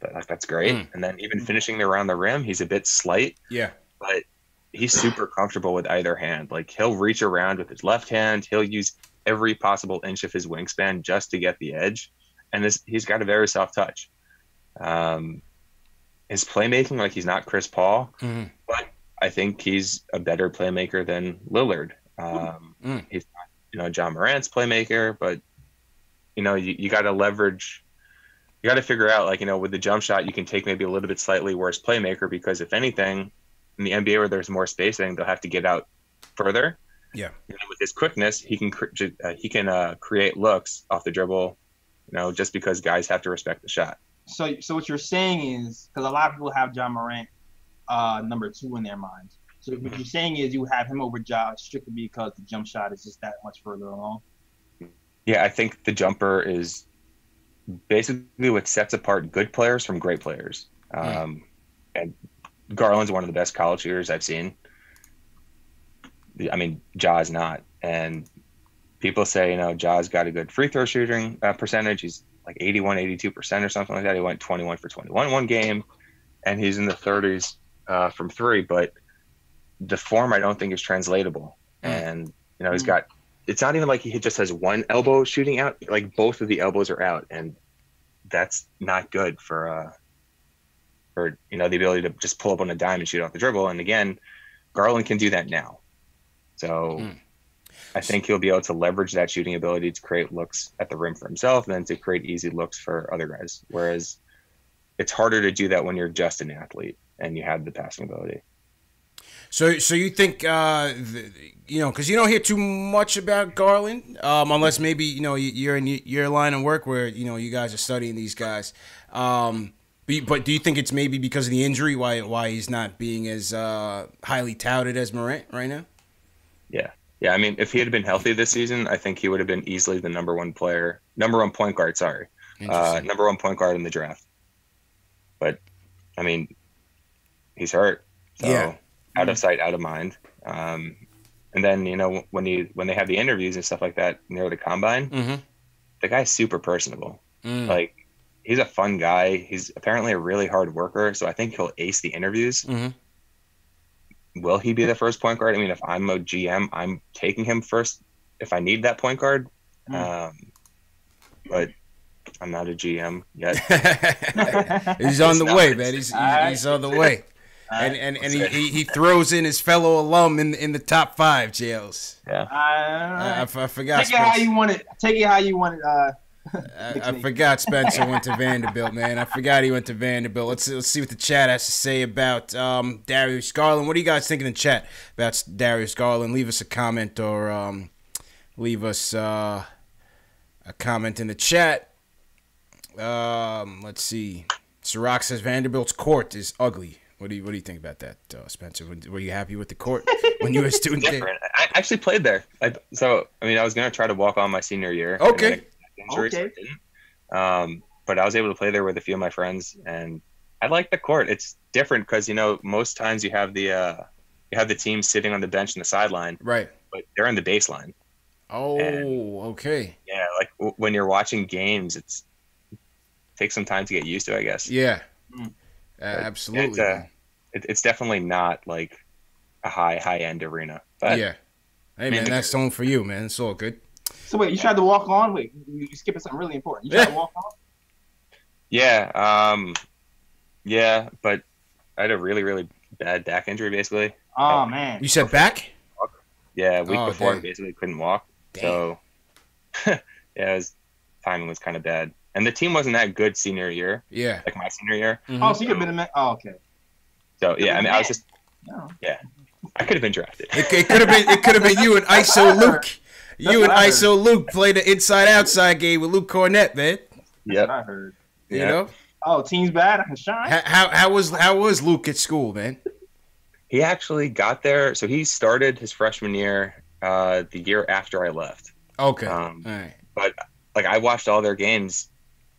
S2: That's great. And then even finishing around the rim, he's a bit slight. Yeah. But he's super comfortable with either hand. Like, he'll reach around with his left hand. He'll use every possible inch of his wingspan just to get the edge. And he's got a very soft touch. His playmaking, like, he's not Chris Paul, but I think he's a better playmaker than Lillard. He's not, Ja Morant's playmaker, but you got to leverage. You got to figure out, like, with the jump shot, you can take maybe a little bit slightly worse playmaker, because if anything, in the NBA where there's more spacing, they'll have to get out further. Yeah. And with his quickness, he can create looks off the dribble, just because guys have to respect the shot.
S3: So what you're saying is, because a lot of people have Ja Morant number 2 in their minds. So what you're saying is you have him over Ja strictly because the jump shot is just that much further along.
S2: Yeah, I think the jumper is basically what sets apart good players from great players. And Garland's one of the best college shooters I've seen. I mean, Ja's not. And people say, Ja's got a good free throw shooting percentage. He's like 81, 82% or something like that. He went 21 for 21 one game, and he's in the 30s from 3. But the form, I don't think, is translatable. And, he's got – it's not even like he just has one elbow shooting out. Like, both of the elbows are out, and that's not good for the ability to just pull up on a dime and shoot off the dribble. And again, Garland can do that now. So I think he'll be able to leverage that shooting ability to create looks at the rim for himself, and then to create easy looks for other guys. Whereas it's harder to do that when you're just an athlete and you have the passing ability.
S1: So you think, because you don't hear too much about Garland, unless maybe, you're in your line of work where, you guys are studying these guys. But do you think it's maybe because of the injury why he's not being as highly touted as Morant right now?
S2: Yeah. Yeah, I mean, if he had been healthy this season, I think he would have been easily the number one point guard, number one point guard in the draft. But, I mean, he's hurt. So. Yeah. Out of sight, out of mind. And then, when they have the interviews and stuff like that near the combine, the guy's super personable. Like, he's a fun guy. He's apparently a really hard worker, so I think he'll ace the interviews. Will he be the first point guard? I mean, if I'm a GM, I'm taking him first if I need that point guard. But I'm not a GM yet.
S1: He's on the way, man. He's on the way. And he throws in his fellow alum in the top 5 jails. Yeah, I forgot.
S3: Take it how you want it.
S1: I forgot Spencer went to Vanderbilt, man. I forgot he went to Vanderbilt. Let's see what the chat has to say about Darius Garland. What do you guys think in the chat about Darius Garland? Leave us a comment or leave us a comment in the chat. Let's see. Ciroc says Vanderbilt's court is ugly. What do you think about that, Spencer? Were you happy with the court when you were a student there?
S2: I actually played there. I was gonna try to walk on my senior year.
S1: Okay.
S2: Injury, so I didn't. But I was able to play there with a few of my friends, and I like the court. It's different because most times you have the team sitting on the bench and the sideline,
S1: right? But
S2: they're in the baseline.
S1: Oh, okay.
S2: Yeah, like when you're watching games, it takes some time to get used to, I guess.
S1: Yeah. Absolutely.
S2: It's definitely not like a high end arena. But
S1: yeah. Hey man, that's the one for you, man. It's all good.
S3: So wait, you tried to walk on? Wait, you skipping something really important. You tried to walk on?
S2: Yeah. Yeah, but I had a really, really bad back injury basically.
S3: Oh man.
S1: You said back?
S2: Yeah, week before
S1: damn.
S2: I basically couldn't walk.
S1: Damn.
S2: So yeah, timing was kind of bad. And the team wasn't that good senior year.
S1: Yeah.
S2: Like my senior year.
S1: Mm-hmm.
S3: Oh, so you could have been a man. Oh, okay.
S2: So yeah, I mean, I was just I could have been drafted.
S1: It could have been you and ISO Luke. You and ISO Luke played the inside-outside game with Luke Cornett, man.
S3: That's what I heard.
S1: You know?
S3: Oh, team's bad. I can shine.
S1: How was Luke at school, man?
S2: He actually got there. So he started his freshman year the year after I left.
S1: Okay. All right.
S2: But like I watched all their games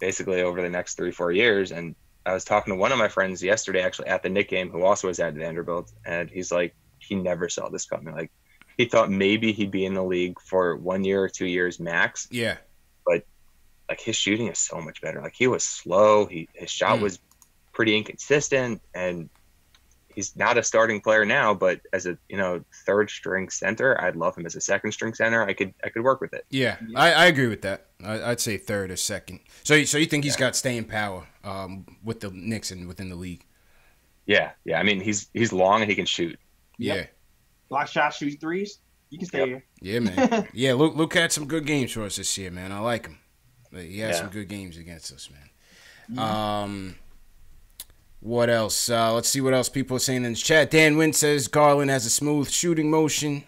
S2: basically over the next 3-4 years, and I was talking to one of my friends yesterday actually at the Knicks game who also was at Vanderbilt, and he's like, he never saw this coming. Like he thought maybe he'd be in the league for 1 year or 2 years max.
S1: Yeah.
S2: But like his shooting is so much better. Like he was slow. His shot was pretty inconsistent, and he's not a starting player now, but as a third string center, I'd love him as a second string center. I could work with it.
S1: Yeah, I agree with that. I'd say third or second. So you think he's got staying power with the Knicks and within the league?
S2: Yeah. I mean, he's long and he can shoot.
S1: Yeah.
S3: Yep. Block shots, shoots threes. You can stay here.
S1: Yeah, man. Yeah, Luke had some good games for us this year, man. I like him. He had some good games against us, man. What else? Let's see what else people are saying in the chat. Dan Wynn says Garland has a smooth shooting motion.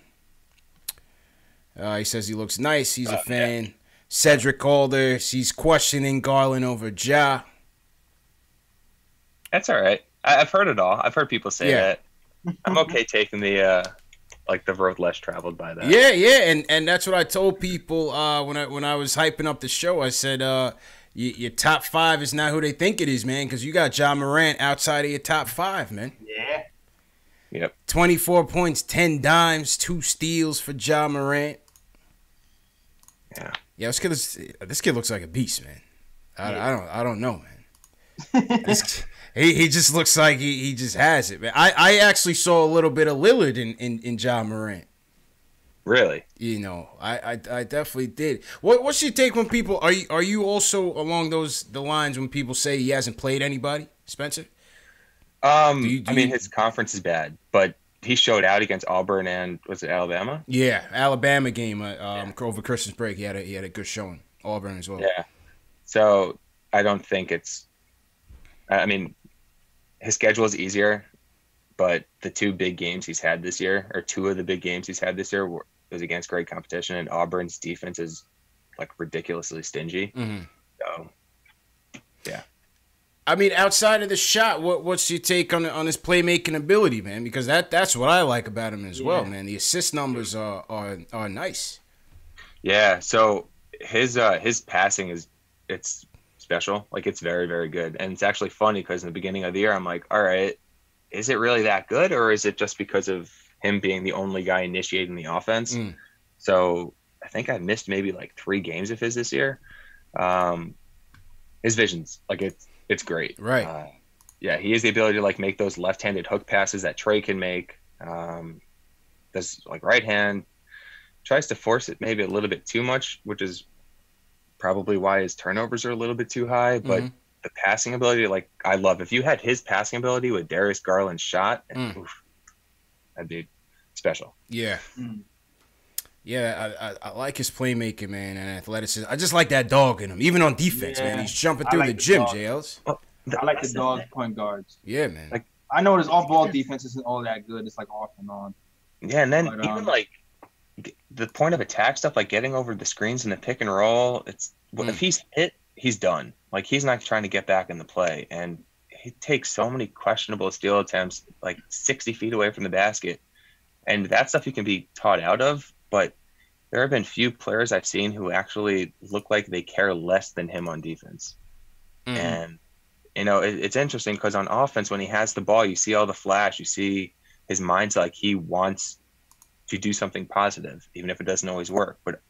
S1: He says he looks nice. He's a fan. Yeah. Cedric Calder, he's questioning Garland over Ja.
S2: That's all right. I've heard it all. I've heard people say that. I'm okay taking the the road less traveled by that.
S1: Yeah, and that's what I told people when I was hyping up the show. I said your top 5 is not who they think it is, man, because you got Ja Morant outside of your top 5, man.
S3: Yeah.
S2: Yep.
S1: 24 points, 10 dimes, 2 steals for Ja Morant.
S2: Yeah.
S1: Yeah, this kid looks like a beast, man. I don't know, man. He just looks like he just has it, man. I actually saw a little bit of Lillard in Ja Morant.
S2: Really?
S1: I definitely did. What's your take when people are you also along the lines when people say he hasn't played anybody, Spencer?
S2: I mean, his conference is bad, but he showed out against Auburn and was it Alabama?
S1: Yeah, Alabama game over Christmas break. He had a good showing. Auburn as well.
S2: Yeah. So I don't think it's. I mean, his schedule is easier, but the 2 big games he's had this year, or 2 of the big games he's had this year, was against great competition, and Auburn's defense is like ridiculously stingy. Mm-hmm. So, yeah. I
S1: mean, outside of the shot, what's your take on his playmaking ability, man? Because that's what I like about him as well, man. The assist numbers are nice.
S2: Yeah. So his passing it's special. Like it's very, very good, and it's actually funny because in the beginning of the year, I'm like, all right, is it really that good, or is it just because of him being the only guy initiating the offense? So I think I missed maybe like 3 games of his this year. His vision's like it's great.
S1: Right.
S2: Yeah, he has the ability to like make those left-handed hook passes that Trey can make. Does like right hand, tries to force it maybe a little bit too much, which is probably why his turnovers are a little bit too high. But the passing ability, like I love. If you had his passing ability with Darius Garland's shot, that'd be special.
S1: Yeah. Yeah, I like his playmaking, man, and athleticism. I just like that dog in him, even on defense, man. He's jumping through the gym, JLs.
S3: I like the dog point guards.
S1: Yeah, man.
S3: Like I know his off-ball defense isn't all that good. It's like off and on.
S2: Yeah, and then even like the point of attack stuff, like getting over the screens and the pick and roll. If he's hit, he's done. Like he's not trying to get back in the play, and he takes so many questionable steal attempts, like 60 feet away from the basket. And that stuff you can be taught out of, but there have been few players I've seen who actually look like they care less than him on defense. Mm-hmm. And, you know, it's interesting because on offense, when he has the ball, you see all the flash, you see his mind's like he wants to do something positive, even if it doesn't always work. But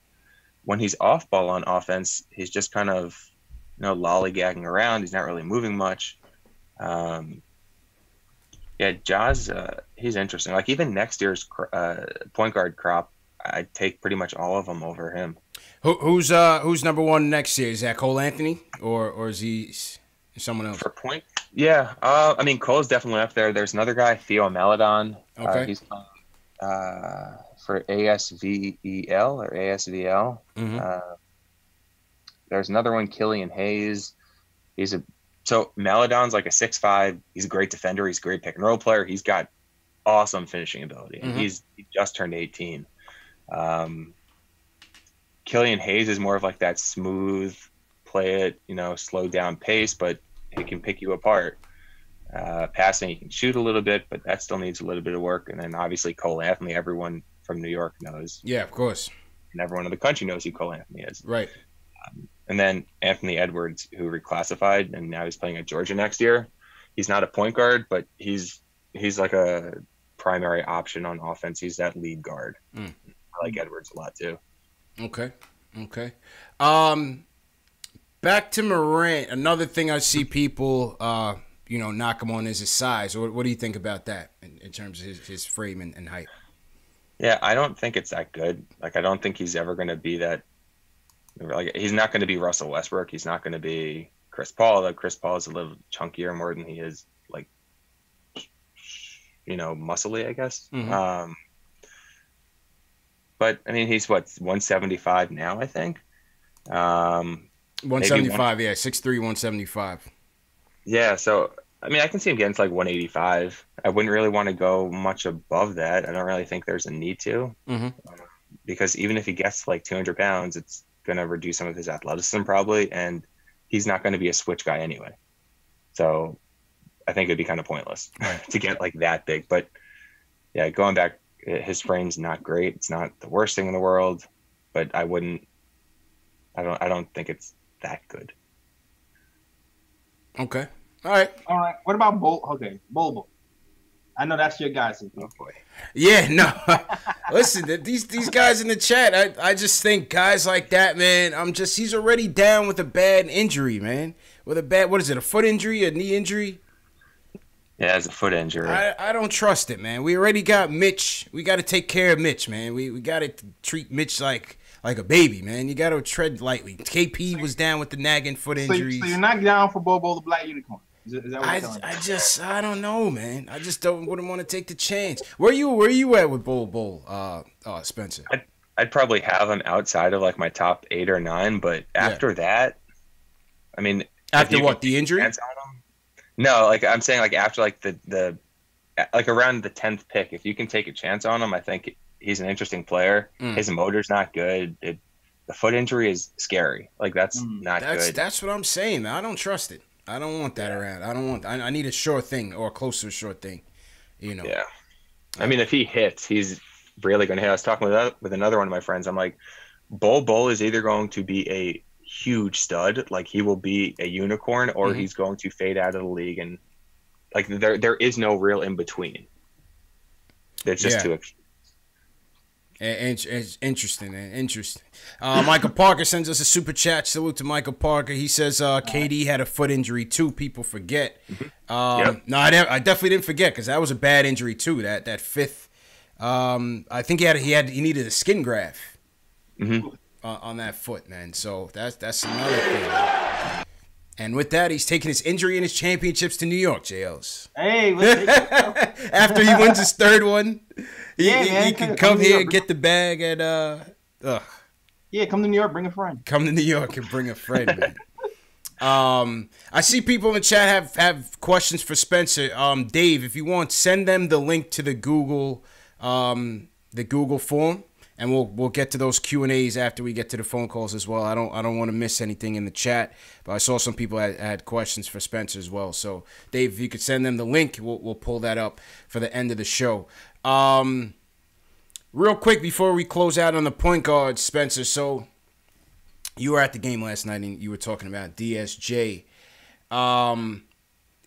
S2: when he's off ball on offense, he's just kind of, you know, lollygagging around. He's not really moving much. Yeah, Ja's, he's interesting. Like even next year's point guard crop, I'd take pretty much all of them over him.
S1: Who's number one next year? Is that Cole Anthony or is he someone else?
S2: For point? Yeah. I mean, Cole's definitely up there. There's another guy, Theo Maledon.
S1: Okay.
S2: He's for ASVEL or ASVL. Mm-hmm. There's another one, Killian Hayes. So Maledon's like a 6'5". He's a great defender. He's a great pick and roll player. He's got awesome finishing ability. Mm-hmm. He just turned 18. Killian Hayes is more of like that smooth, play it, you know, slow down pace, but he can pick you apart. Passing, he can shoot a little bit, but that still needs a little bit of work. And then obviously Cole Anthony, everyone from New York knows.
S1: Yeah, of course.
S2: And everyone in the country knows who Cole Anthony is.
S1: Right.
S2: And then Anthony Edwards, who reclassified, and now he's playing at Georgia next year. He's not a point guard, but he's like a primary option on offense. He's that lead guard. I like Edwards a lot too.
S1: Okay. Back to Morant. Another thing I see people, knock him on is his size. What do you think about that in terms of his frame and height?
S2: Yeah, I don't think it's that good. Like, I don't think he's ever going to be that. Like, he's not going to be Russell Westbrook. He's not going to be Chris Paul. Though Chris Paul is a little chunkier more than he is, like, muscly, I guess. Mm-hmm. But I mean, he's 175 now, I think.
S1: 175, yeah, 6'3", 175.
S2: Yeah, so I mean, I can see him getting to like 185. I wouldn't really want to go much above that. I don't really think there's a need to, because even if he gets like 200 pounds, it's going to reduce some of his athleticism probably, and he's not going to be a switch guy anyway. So I think it'd be kind of pointless to get like that big. But yeah, going back, his frame's not great. It's not the worst thing in the world, but I don't think it's that good.
S1: Okay. All right.
S3: What about Bol? I know that's your guy. Oh boy.
S1: Yeah, no. Listen, these guys in the chat, I just think guys like that, man, he's already down with a bad injury, man. With a bad, what is it, a foot injury, a knee injury?
S2: Yeah, it's a foot injury.
S1: I don't trust it, man. We already got Mitch. We got to take care of Mitch, man. We got to treat Mitch like a baby, man. You got to tread lightly. KP was down with the nagging foot injuries. So
S3: you're not down for Bobo the Black Unicorn? Is that what you're telling me?
S1: I don't know, man. I just wouldn't want to take the chance. Where you at with Bull, Spencer?
S2: I'd probably have him outside of like my top 8 or 9, but after that, I mean,
S1: after what, the injury?
S2: No, like I'm saying, like after like the like around the 10th pick, if you can take a chance on him, I think he's an interesting player. His motor's not good. The foot injury is scary. Like that's not good.
S1: That's what I'm saying, man. I don't trust it. I don't want that around. I need a sure thing or close to a sure thing.
S2: Yeah. I mean, if he hits, he's really going to hit. I was talking with another one of my friends. I'm like, Bull is either going to be a huge stud, like he will be a unicorn, or he's going to fade out of the league, and like there is no real in between. It's just too
S1: interesting, man. Interesting. Michael Parker sends us a super chat. Salute to Michael Parker. He says KD had a foot injury too. People forget. No, I definitely didn't forget, because that was a bad injury too. That fifth. I think he needed a skin graft. On that foot, man. So that's another thing. And with that, he's taking his injury and his championships to New York, JLs.
S3: Hey,
S1: after he wins his third one, he can come here and get the bag and
S3: Yeah, come to New York, bring a friend.
S1: Come to New York and bring a friend, man. I see people in the chat have questions for Spencer. Dave, if you want, send them the link to the Google form. and we'll get to those Q&As after we get to the phone calls as well. I don't want to miss anything in the chat, but I saw some people had questions for Spencer as well. So Dave, if you could send them the link, we'll pull that up for the end of the show. Real quick before we close out on the point guard, Spencer. So you were at the game last night and you were talking about DSJ.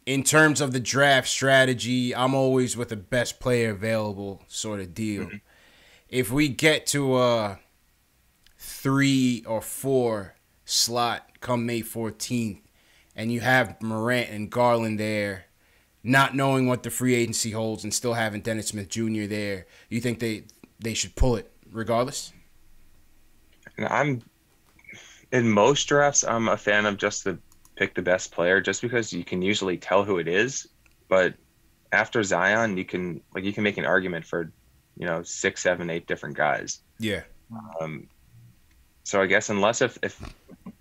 S1: In terms of the draft strategy, I'm always with the best player available sort of deal. Mm-hmm. If we get to a 3 or 4 slot come May 14th and you have Morant and Garland there, not knowing what the free agency holds and still having Dennis Smith Jr. there, you think they should pull it regardless?
S2: In most drafts, I'm a fan of just the pick the best player, just because you can usually tell who it is. But after Zion, you can make an argument for, 6, 7, 8 different guys.
S1: Yeah.
S2: So I guess unless if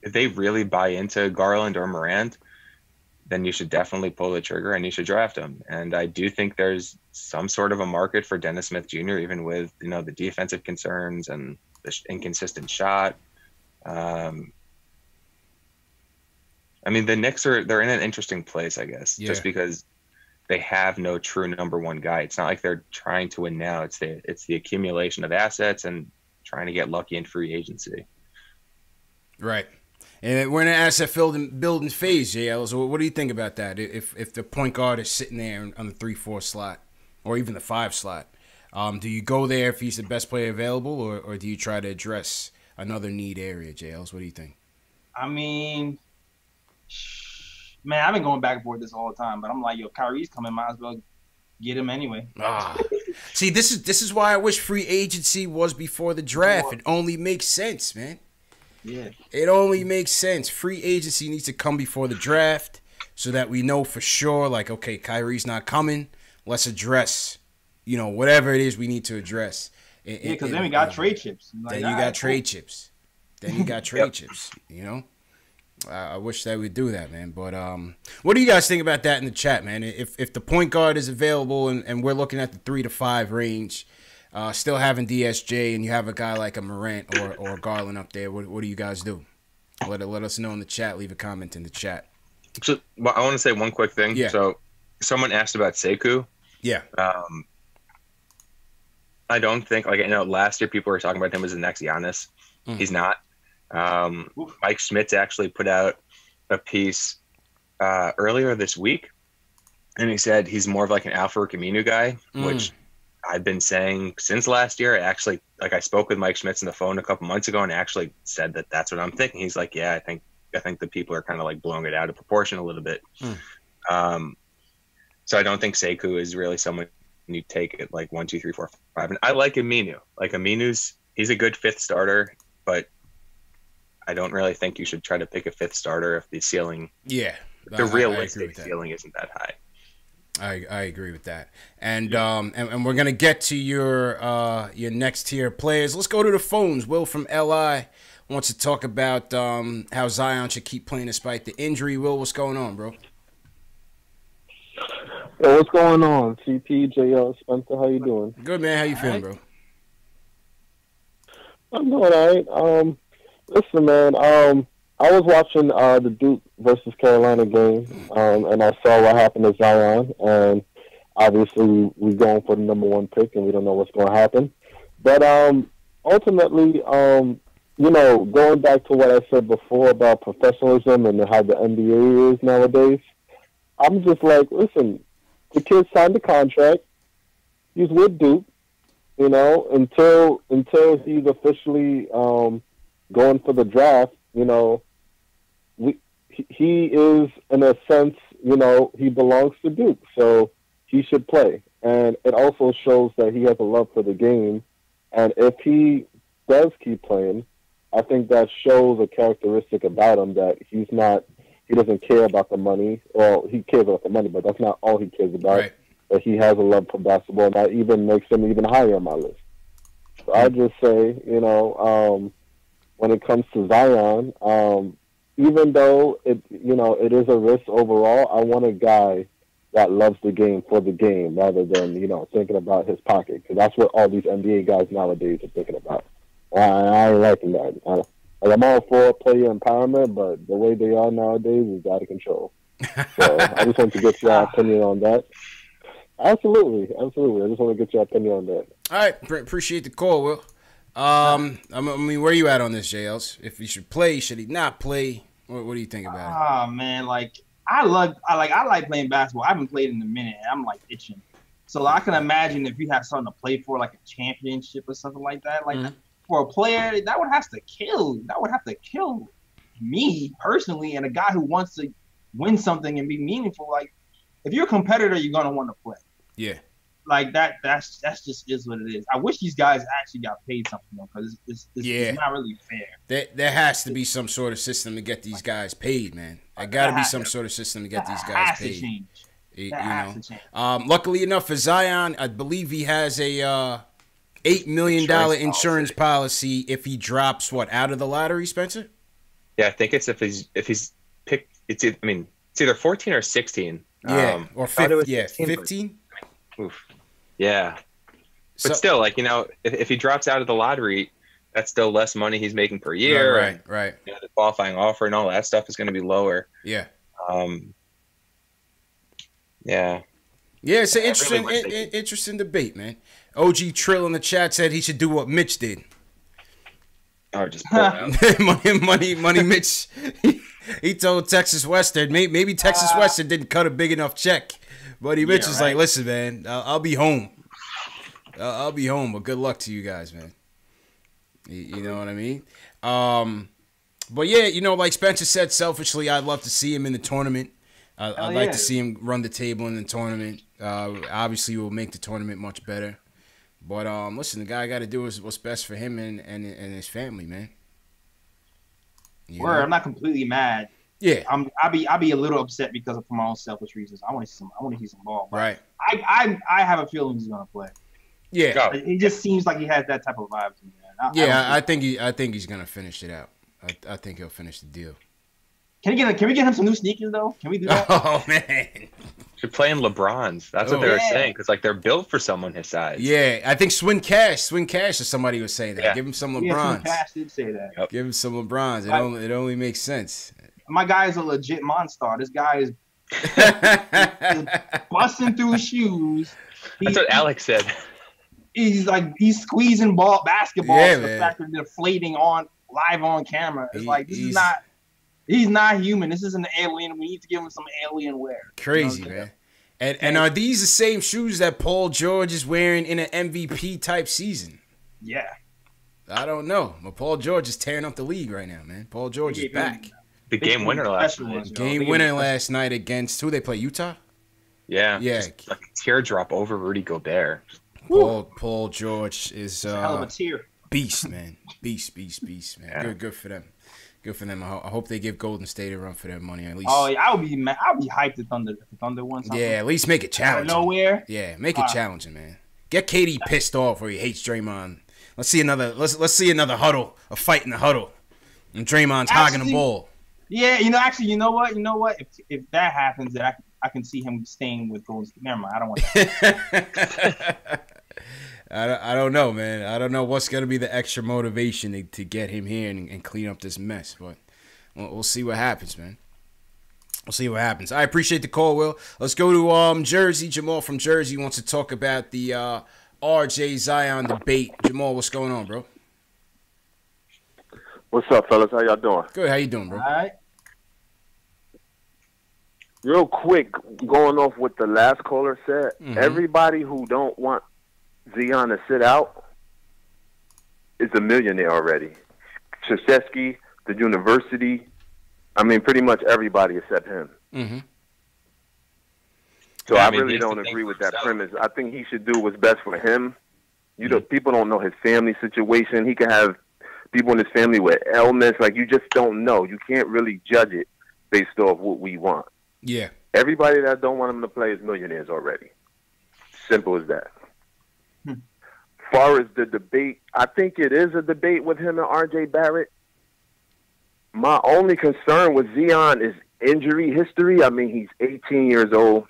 S2: they really buy into Garland or Morant, then you should definitely pull the trigger and you should draft them. And I do think there's some sort of a market for Dennis Smith Jr., even with, the defensive concerns and the inconsistent shot. The Knicks they're in an interesting place, I guess, just because they have no true number one guy. It's not like they're trying to win now. It's the accumulation of assets and trying to get lucky in free agency.
S1: Right. And we're in an asset building phase, JL. So what do you think about that? If the point guard is sitting there on the 3-4 slot or even the 5 slot, do you go there if he's the best player available, or do you try to address another need area, JL? What do you think?
S3: Man, I've been going back and forth this all the time, but I'm like, Kyrie's coming, might as well get him anyway.
S1: See, this is why I wish free agency was before the draft. It only makes sense, man.
S3: Yeah.
S1: It only makes sense. Free agency needs to come before the draft so that we know for sure, like, okay, Kyrie's not coming. Let's address, whatever it is we need to address.
S3: Because then we got trade chips.
S1: Then you got trade chips. I wish that we'd do that, man. But what do you guys think about that in the chat, man? If the point guard is available and we're looking at the 3 to 5 range, still having DSJ, and you have a guy like a Morant or Garland up there, what do you guys do? Let us know in the chat. Leave a comment in the chat.
S2: So I want to say one quick thing.
S1: Yeah.
S2: So someone asked about Sekou.
S1: Yeah.
S2: I don't think last year people were talking about him as the next Giannis. He's not. Mike Schmitz actually put out a piece earlier this week, and he said he's more of like an Alfred Camino guy, which I've been saying since last year. I spoke with Mike Schmitz on the phone a couple months ago and actually said that that's what I'm thinking. He's like, yeah, I think the people are kind of like blowing it out of proportion a little bit. So I don't think Sekou is really someone you take at like 1, 2, 3, 4, 5. And I like Aminu. He's a good 5th starter, but I don't really think you should try to pick a 5th starter if the ceiling, the realistic ceiling isn't that high.
S1: I agree with that, and we're gonna get to your next tier players. Let's go to the phones. Will from LI wants to talk about how Zion should keep playing despite the injury. Will, what's going on, bro?
S4: Yo, what's going on? CP, JL, Spencer, how you doing?
S1: Good, man. How you feeling, bro?
S4: I'm doing all right. Listen, man, I was watching the Duke versus Carolina game, and I saw what happened to Zion, and obviously we're going for the number 1 pick, and we don't know what's going to happen. But ultimately, going back to what I said before about professionalism and how the NBA is nowadays, I'm just like, listen, the kid signed the contract. He's with Duke, until he's officially going for the draft, he is, in a sense, he belongs to Duke, so he should play. And it also shows that he has a love for the game. And if he does keep playing, I think that shows a characteristic about him that he doesn't care about the money. Well, he cares about the money, but that's not all he cares about. Right. But he has a love for basketball, and that even makes him even higher on my list. So I just say, when it comes to Zion, even though it is a risk overall, I want a guy that loves the game for the game rather than, you know, thinking about his pocket. Because that's what all these NBA guys nowadays are thinking about. I ain't liking that. I'm all for player empowerment, but the way they are nowadays is out of control. So I just want to get your opinion on that. Absolutely. I just want to get your opinion on that.
S1: All right, appreciate the call, Will. I mean, where are you at on this, JLs? If he should play, should he not play? What do you think about it?
S3: Oh man, like I like playing basketball. I haven't played in a minute, and I'm like itching. So I can imagine if you have something to play for, like a championship or something like that. Like for a player, that would have to kill. That would have to kill me personally, and a guy who wants to win something and be meaningful. Like if you're a competitor, you're gonna want to play.
S1: Yeah.
S3: Like that's just is what it is. I wish these guys actually got paid something though, because it's not really fair.
S1: There has to be some sort of system to get these guys paid, man. There got to be some sort of system to get these guys paid.
S3: That has to change.
S1: Luckily enough for Zion, I believe he has a $8 million insurance policy if he drops out of the lottery, Spencer.
S2: Yeah, I think it's if he's picked. It's either 14 or 16.
S1: Yeah, or 15. Yeah, 15.
S2: Oof. Yeah, but still, like, you know, if he drops out of the lottery, that's still less money he's making per year.
S1: Right.
S2: You know, the qualifying offer and all that stuff is going to be lower.
S1: Yeah.
S2: Yeah.
S1: Yeah, it's an interesting debate, man. OG Trill in the chat said he should do what Mitch did.
S2: Oh, just pull out.
S1: money. Mitch. He told Texas Western, maybe Texas Western didn't cut a big enough check. Buddy Mitch is like, listen, man, I'll be home. I'll be home, but good luck to you guys, man. You know what I mean? But yeah, you know, like Spencer said, selfishly, I'd love to see him in the tournament. I'd like to see him run the table in the tournament. Obviously, it will make the tournament much better. But listen, the guy got to do what's best for him and his family, man.
S3: I'm not completely mad.
S1: Yeah,
S3: I'll be a little upset because for my own selfish reasons. I want to see some ball.
S1: Right.
S3: I have a feeling he's gonna play.
S1: Yeah.
S3: It just seems like he has that type of vibe to me,
S1: man. I think he's gonna finish it out. I think he'll finish the deal.
S3: Can we get him some new sneakers though? Can we do that?
S1: Oh man.
S2: Should play in LeBrons. That's what they were saying, because like they're built for someone his size.
S1: Yeah, I think Swin Cash or somebody was saying that. Yeah. Give him some LeBrons.
S3: Yeah, Swin Cash did say that.
S1: Yep. Give him some LeBrons. It only makes sense.
S3: My guy is a legit monster. This guy is busting through shoes.
S2: That's what Alex said.
S3: He's squeezing basketball. Yeah, the fact that they're deflating live on camera. It's he's not human. This isn't an alien. We need to give him some alien wear.
S1: Crazy, man. And are these the same shoes that Paul George is wearing in an MVP type season?
S3: Yeah.
S1: I don't know. But Paul George is tearing up the league right now, man. Paul George is back.
S2: The game winner last night.
S1: Game winner last night against who they play? Utah?
S2: Yeah. Just like a teardrop over Rudy Gobert.
S1: Paul George is
S3: hell of a tear.
S1: Beast, man. Beast, man. Yeah. Good for them. Good for them. I hope they give Golden State a run for their money at least.
S3: Oh, yeah, I'll be hyped if Thunder won something.
S1: Yeah, at least make it challenging.
S3: Nowhere.
S1: Yeah, make it challenging, man. Get KD pissed off where he hates Draymond. Let's see another huddle, a fight in the huddle, and Draymond's hogging the ball.
S3: Yeah, you know what? If that happens, then I can see him staying with Golden State. Never mind, I don't want that.
S1: I don't know, man. I don't know what's going to be the extra motivation to get him here and clean up this mess. But we'll see what happens, man. We'll see what happens. I appreciate the call, Will. Let's go to Jersey. Jamal from Jersey wants to talk about the RJ Zion debate. Jamal, what's going on, bro?
S5: What's up, fellas? How y'all doing?
S1: Good. How you doing, bro?
S3: All right.
S5: Real quick, going off what the last caller said, everybody who don't want Zion to sit out is a millionaire already. Krzyzewski, the university, pretty much everybody except him.
S1: Mm-hmm.
S5: So I really don't agree with that premise. I think he should do what's best for him. People don't know his family situation. He can have people in his family with ailments. Like, you just don't know. You can't really judge it based off what we want.
S1: Yeah.
S5: Everybody that don't want him to play is millionaires already. Simple as that. Far as the debate, I think it is a debate with him and RJ Barrett. My only concern with Zion is injury history. He's 18 years old.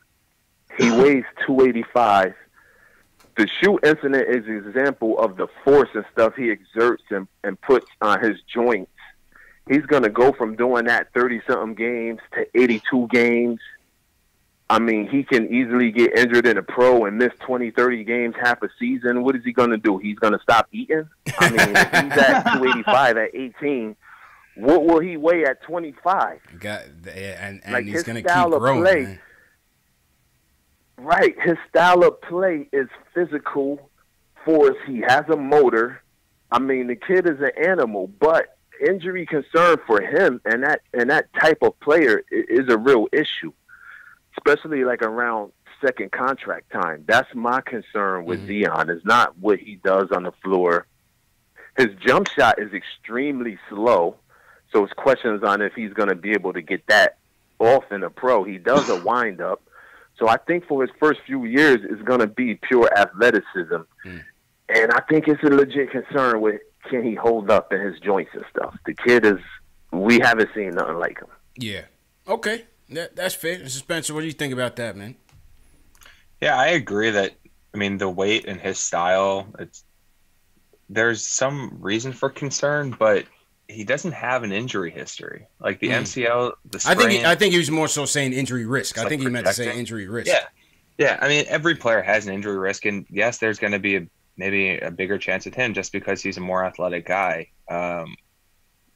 S5: He weighs 285. The shoe incident is an example of the force and stuff he exerts and puts on his joints. He's going to go from doing that 30-something games to 82 games. I mean, he can easily get injured in a pro and miss 20, 30 games, half a season. What is he going to do? He's going to stop eating? I mean, if he's at 285 at 18, what will he weigh at 25?
S1: And
S5: like
S1: he's going to keep growing, man.
S5: Right. His style of play is physical, force. He has a motor. I mean, the kid is an animal, but injury concern for him and that type of player is a real issue, especially like around second contract time. That's my concern with Zion. It's not what he does on the floor. His jump shot is extremely slow, so it's questions on if he's going to be able to get that off in a pro. He does a wind-up. So I think for his first few years, it's going to be pure athleticism. And I think it's a legit concern with can he hold up in his joints and stuff. The kid we haven't seen nothing like him.
S1: Yeah. Okay. That's fair. Spencer, what do you think about that, man?
S2: Yeah, I agree that, I mean, the weight and his style, there's some reason for concern, but he doesn't have an injury history. Like the MCL, the sprain.
S1: I think he was more so saying injury risk. I think he meant to say injury risk.
S2: Yeah. I mean, every player has an injury risk, and yes, there's going to be maybe a bigger chance with him just because he's a more athletic guy. But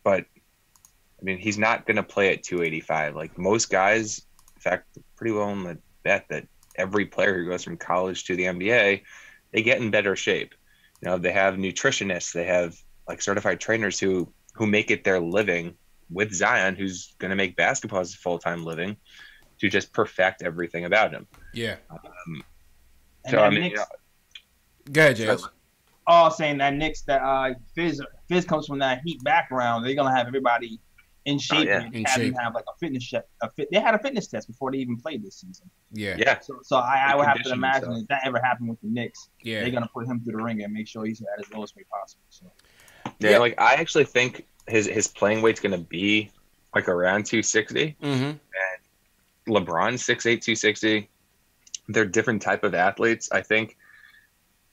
S2: I mean, he's not going to play at 285. Like most guys, in fact, pretty well on the bet that every player who goes from college to the NBA, they get in better shape. You know, they have nutritionists, they have like certified trainers who make it their living with Zion, who's going to make basketball his full-time living, to just perfect everything about him.
S1: Yeah.
S2: So, I mean,
S1: go ahead, Jay.
S3: All saying that Knicks, that Fizz comes from that Heat background. They're going to have everybody in shape.
S1: In shape.
S3: Have like a fitness check. They had a fitness test before they even played this season.
S1: Yeah.
S3: So I would have to imagine if that ever happened with the Knicks,
S1: they're
S3: going to put him through the ring and make sure he's at his lowest weight possible. So.
S2: Yeah, like I actually think his playing weight's going to be like around 260. And LeBron's 6'8", 260. They're different type of athletes. I think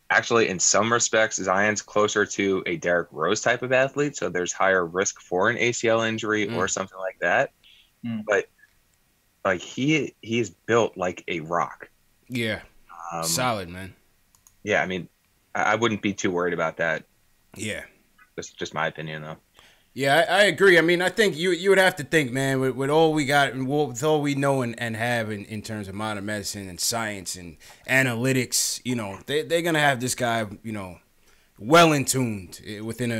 S2: actually in some respects, Zion's closer to a Derrick Rose type of athlete. So there's higher risk for an ACL injury or something like that. But like he is built like a rock.
S1: Yeah. Solid, man.
S2: Yeah. I mean, I wouldn't be too worried about that.
S1: Yeah.
S2: That's just my opinion, though.
S1: Yeah, I agree. I mean, I think you would have to think, man, with all we got and with all we know and have in terms of modern medicine and science and analytics, you know, they're gonna have this guy, you know, well in tuned within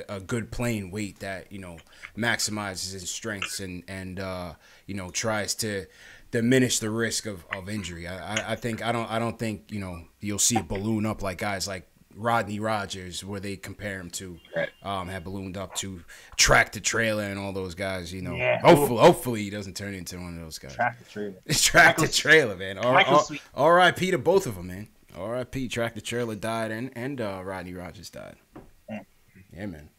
S1: a good playing weight that, you know, maximizes his strengths and you know, tries to diminish the risk of injury. I don't think, you know, you'll see it balloon up like guys like Rodney Rogers, where they compare him to, have ballooned up to Tractor Trailer and all those guys. You know, hopefully he doesn't turn into one of those guys.
S3: Tractor Trailer.
S1: It's Tractor Trailer, man. R.I.P. to both of them, man. R.I.P. Tractor Trailer died and Rodney Rogers died. Yeah, man.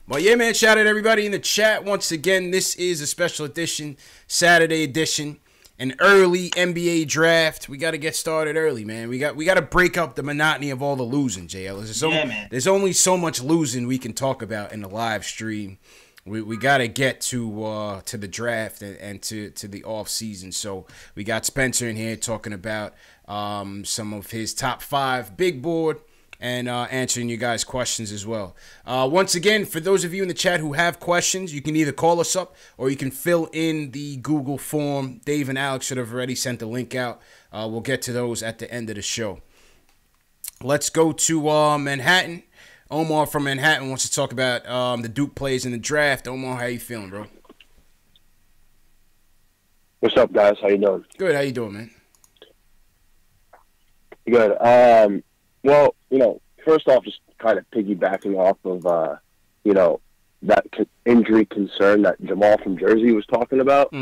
S1: Well, yeah, man. Shout out to everybody in the chat once again. This is a special edition, Saturday edition. An early NBA draft. We got to get started early, man. We got to break up the monotony of all the losing, JL. There's only so much losing we can talk about in the live stream. We got to get to the draft and to the off season. So we got Spencer in here talking about some of his top 5 big board and answering you guys' questions as well. Once again, for those of you in the chat who have questions, you can either call us up or you can fill in the Google form. Dave and Alex should have already sent the link out. We'll get to those at the end of the show. Let's go to Manhattan. Omar from Manhattan wants to talk about the Duke plays in the draft. Omar, how you feeling, bro?
S4: What's up, guys? How you doing?
S1: Good. How you doing, man?
S4: Good. Well, you know, first off, just kind of piggybacking off of, you know, that injury concern that Jamal from Jersey was talking about.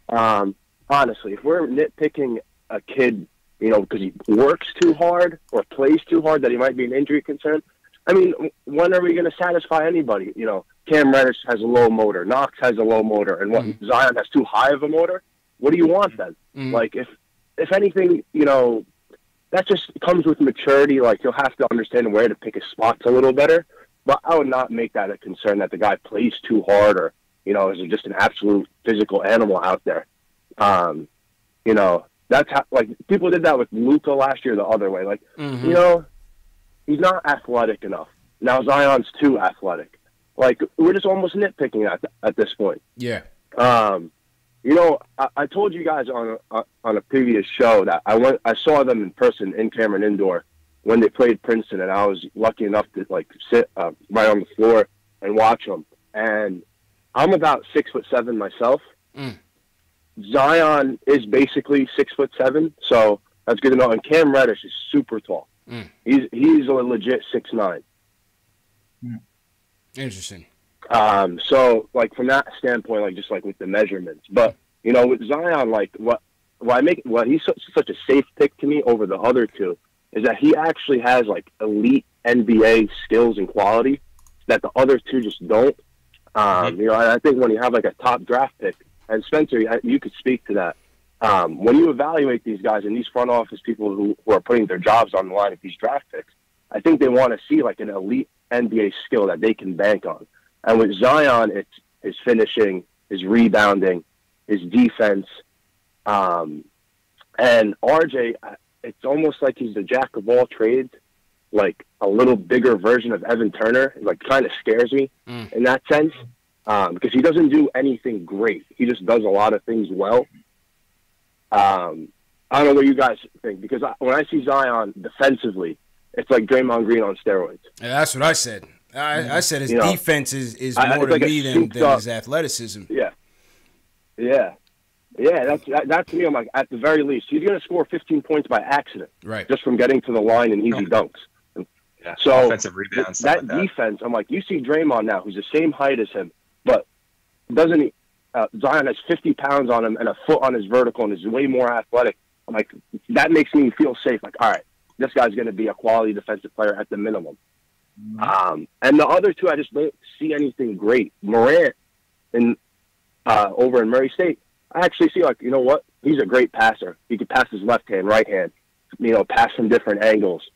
S4: Honestly, if we're nitpicking a kid, you know, because he works too hard or plays too hard, that he might be an injury concern, I mean, when are we going to satisfy anybody? You know, Cam Reddish has a low motor. Knox has a low motor. And what, Zion has too high of a motor?
S6: what do you want then? Like, if anything, you know, that just comes with maturity. Like, you'll have to understand where to pick his spots a little better. But I would not make that a concern that the guy plays too hard or, you know, is just an absolute physical animal out there. You know, that's how, like, people did that with Luka last year the other way. Like, you know, he's not athletic enough. Now Zion's too athletic. Like, we're just almost nitpicking at this point.
S1: Yeah.
S6: You know, I told you guys on a previous show that I saw them in person in Cameron Indoor when they played Princeton, and I was lucky enough to like sit right on the floor and watch them. And I'm about 6'7" myself. Zion is basically 6'7", so that's good to know. And Cam Reddish is super tall. He's a legit 6'9".
S1: Interesting.
S6: So like from that standpoint, like just like with the measurements, but you know, with Zion, like what he's such a safe pick to me over the other two is that he actually has like elite NBA skills and quality that the other two just don't. You know, I think when you have like a top draft pick, and Spencer, you could speak to that. When you evaluate these guys and these front office people who are putting their jobs on the line with these draft picks, I think they want to see like an elite NBA skill that they can bank on. And with Zion, it's his finishing, his rebounding, his defense. And RJ, it's almost like he's the jack of all trades, like a little bigger version of Evan Turner. It like kind of scares me in that sense because he doesn't do anything great. He just does a lot of things well. I don't know what you guys think because when I see Zion defensively, it's like Draymond Green on steroids.
S1: Yeah, that's what I said. I said his defense is more to
S6: like
S1: me than his athleticism.
S6: Yeah. That's to me. I'm like, at the very least, he's going to score 15 points by accident,
S1: right?
S6: Just from getting to the line and easy dunks.
S2: Yeah,
S6: so
S2: offensive rebounds.
S6: That defense, I'm like, you see Draymond now, who's the same height as him, but doesn't he? Zion has 50 pounds on him and a foot on his vertical and is way more athletic. I'm like, that makes me feel safe. Like, all right, this guy's going to be a quality defensive player at the minimum. And the other two, I just don't see anything great. Morant over in Murray State, I actually see like, you know what? He's a great passer. He could pass his left hand, right hand, you know, pass from different angles.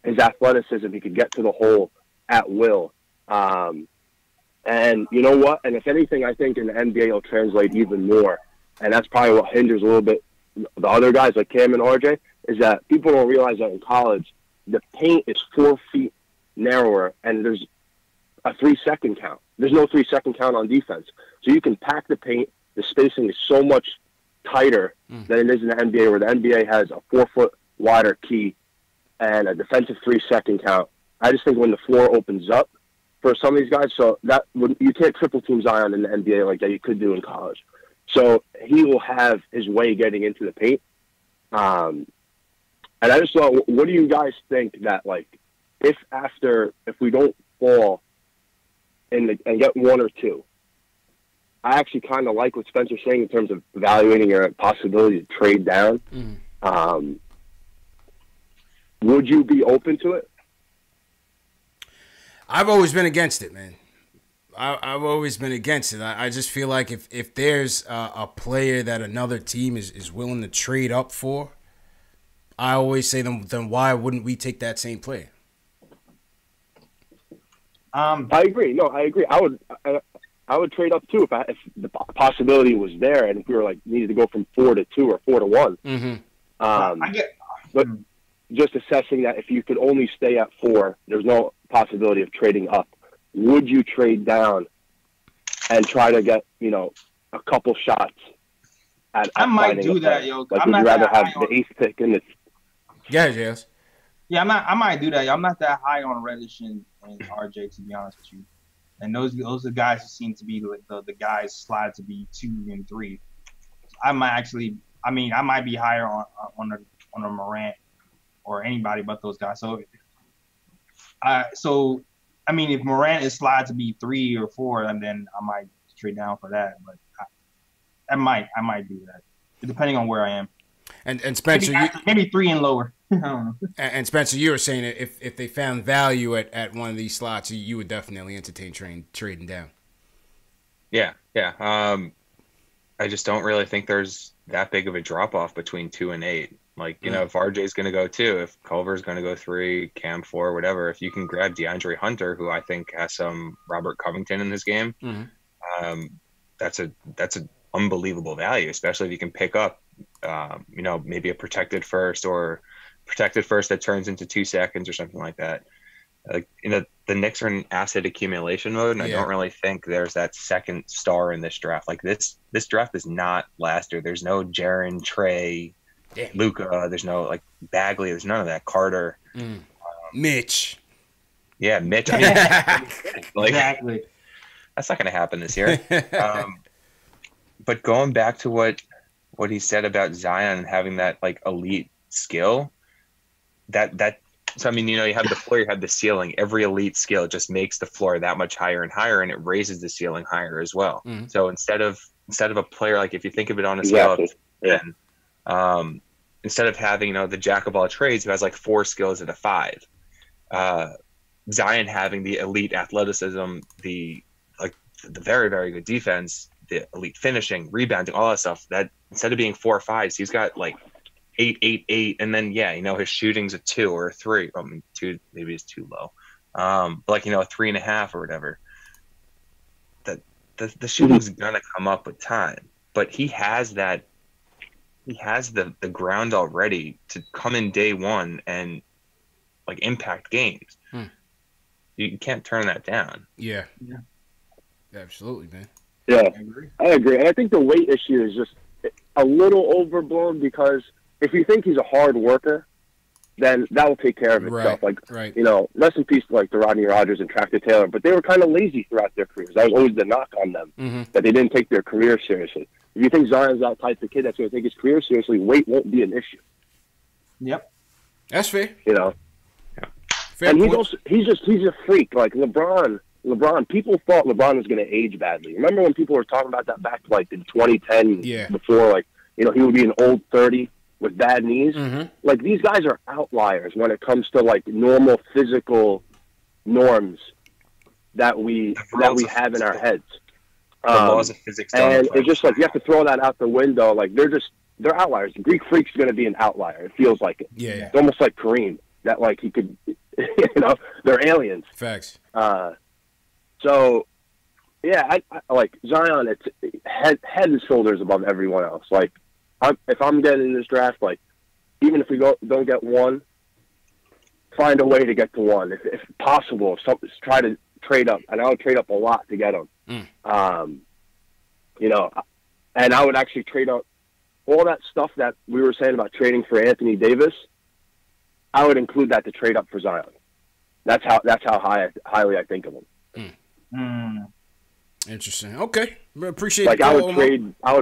S6: His athleticism, he could get to the hole at will. And you know what? And if anything, I think in the NBA will translate even more. And that's probably what hinders a little bit the other guys like Cam and RJ, is that people don't realize that in college, the paint is 4 feet narrower and there's a 3-second count. There's no 3-second count on defense. So you can pack the paint. The spacing is so much tighter than it is in the NBA, where the NBA has a 4-foot wider key and a defensive 3-second count. I just think when the floor opens up for some of these guys, so that you can't triple team Zion in the NBA like that you could do in college. So he will have his way getting into the paint. And I just thought, what do you guys think that, like, if we don't fall and get one or two, I actually kind of like what Spencer's saying in terms of evaluating your possibility to trade down. Would you be open to it?
S1: I've always been against it, man. I've always been against it. I just feel like if there's a player that another team is willing to trade up for, I always say then why wouldn't we take that same player?
S6: I agree. No, I agree. I would trade up too if the possibility was there, and if we were like needed to go from 4 to 2 or 4 to 1. But just assessing that if you could only stay at 4, there's no possibility of trading up. Would you trade down and try to get, you know, a couple shots at
S3: I might do that, yo.
S6: Like,
S3: I'm
S6: would you
S3: not
S6: rather
S3: that
S6: have
S3: high
S6: the 8th pick in this?
S1: Yeah, yes.
S3: Yeah, I might do that. I'm not that high on Reddish and RJ, to be honest with you. And those are guys who seem to be the guys slide to be 2 and 3. I might be higher on a Morant or anybody but those guys. So if Morant is slide to be 3 or 4, and then I might trade down for that. But I might do that, depending on where I am.
S1: And Spencer,
S3: maybe 3 and lower. I don't know.
S1: And Spencer, you were saying that if they found value at one of these slots, you would definitely entertain trading down.
S2: Yeah. I I just don't really think there's that big of a drop off between 2 and 8. Like, you know, if RJ's going to go 2, if Culver's going to go 3, Cam 4, whatever, if you can grab DeAndre Hunter, who I think has some Robert Covington in his game, that's an unbelievable value, especially if you can pick up, you know, maybe a protected first that turns into 2 seconds or something like that. Like, you know, the Knicks are in asset accumulation mode, and I don't really think there's that second star in this draft. Like, this draft is not last year. There's no Jaren, Trey, Luka. There's no, like, Bagley. There's none of that. Carter.
S1: Mitch.
S2: Yeah, Mitch. I mean, like,
S3: Exactly.
S2: that's not going to happen this year. But going back to what he said about Zion and having that, like, elite skill, so, I mean, you know, you have the floor, you have the ceiling. Every elite skill just makes the floor that much higher and higher, and it raises the ceiling higher as well. So instead of a player, like, if you think of it on a scale of 10, instead of having, you know, the jack of all trades who has like 4 skills at a 5, Zion having the elite athleticism, the very, very good defense, the elite finishing, rebounding, all that stuff, that instead of being 4 or 5s, he's got like 8, 8, 8, and then you know, his shooting's a 2 or a 3. I mean, 2 maybe is too low. But like, you know, a 3.5 or whatever. The shooting's gonna come up with time, but he has that. He has the ground already to come in day one and like impact games. You can't turn that down.
S1: Yeah, absolutely, man.
S6: Yeah, I agree. And I think the weight issue is just a little overblown, because if you think he's a hard worker, then that will take care of itself. You know, rest in peace to like the Rodney Rogers and Tractor Taylor, but they were kind of lazy throughout their careers. That was always the knock on them, that they didn't take their career seriously. If you think Zion's that type of kid that's going to take his career seriously, weight won't be an issue.
S3: Yep.
S1: That's fair.
S6: You know?
S1: Fair
S6: and
S1: point.
S6: he's a freak. Like LeBron, people thought LeBron was going to age badly. Remember when people were talking about that back to like in 2010, before, like, you know, he would be an old 30 with bad knees? Like, these guys are outliers when it comes to like normal physical norms that we have in our heads.
S2: The laws of physics don't
S6: and
S2: apply.
S6: it's just like you have to throw that out the window. Like, they're outliers. The Greek Freak's going to be an outlier. It feels like it.
S1: Yeah.
S6: It's almost like Kareem, that like he could, you know, they're aliens.
S1: Facts.
S6: So, yeah, I like Zion. It's head and shoulders above everyone else. Like, if I'm getting in this draft, like, even if we don't get 1, find a way to get to 1. If possible, try to trade up. And I would trade up a lot to get him. You know, and I would actually trade up all that stuff that we were saying about trading for Anthony Davis. I would include that to trade up for Zion. That's how highly I think of him.
S1: Interesting. Okay, appreciate.
S6: Like,
S1: the
S6: I
S1: call,
S6: would trade. I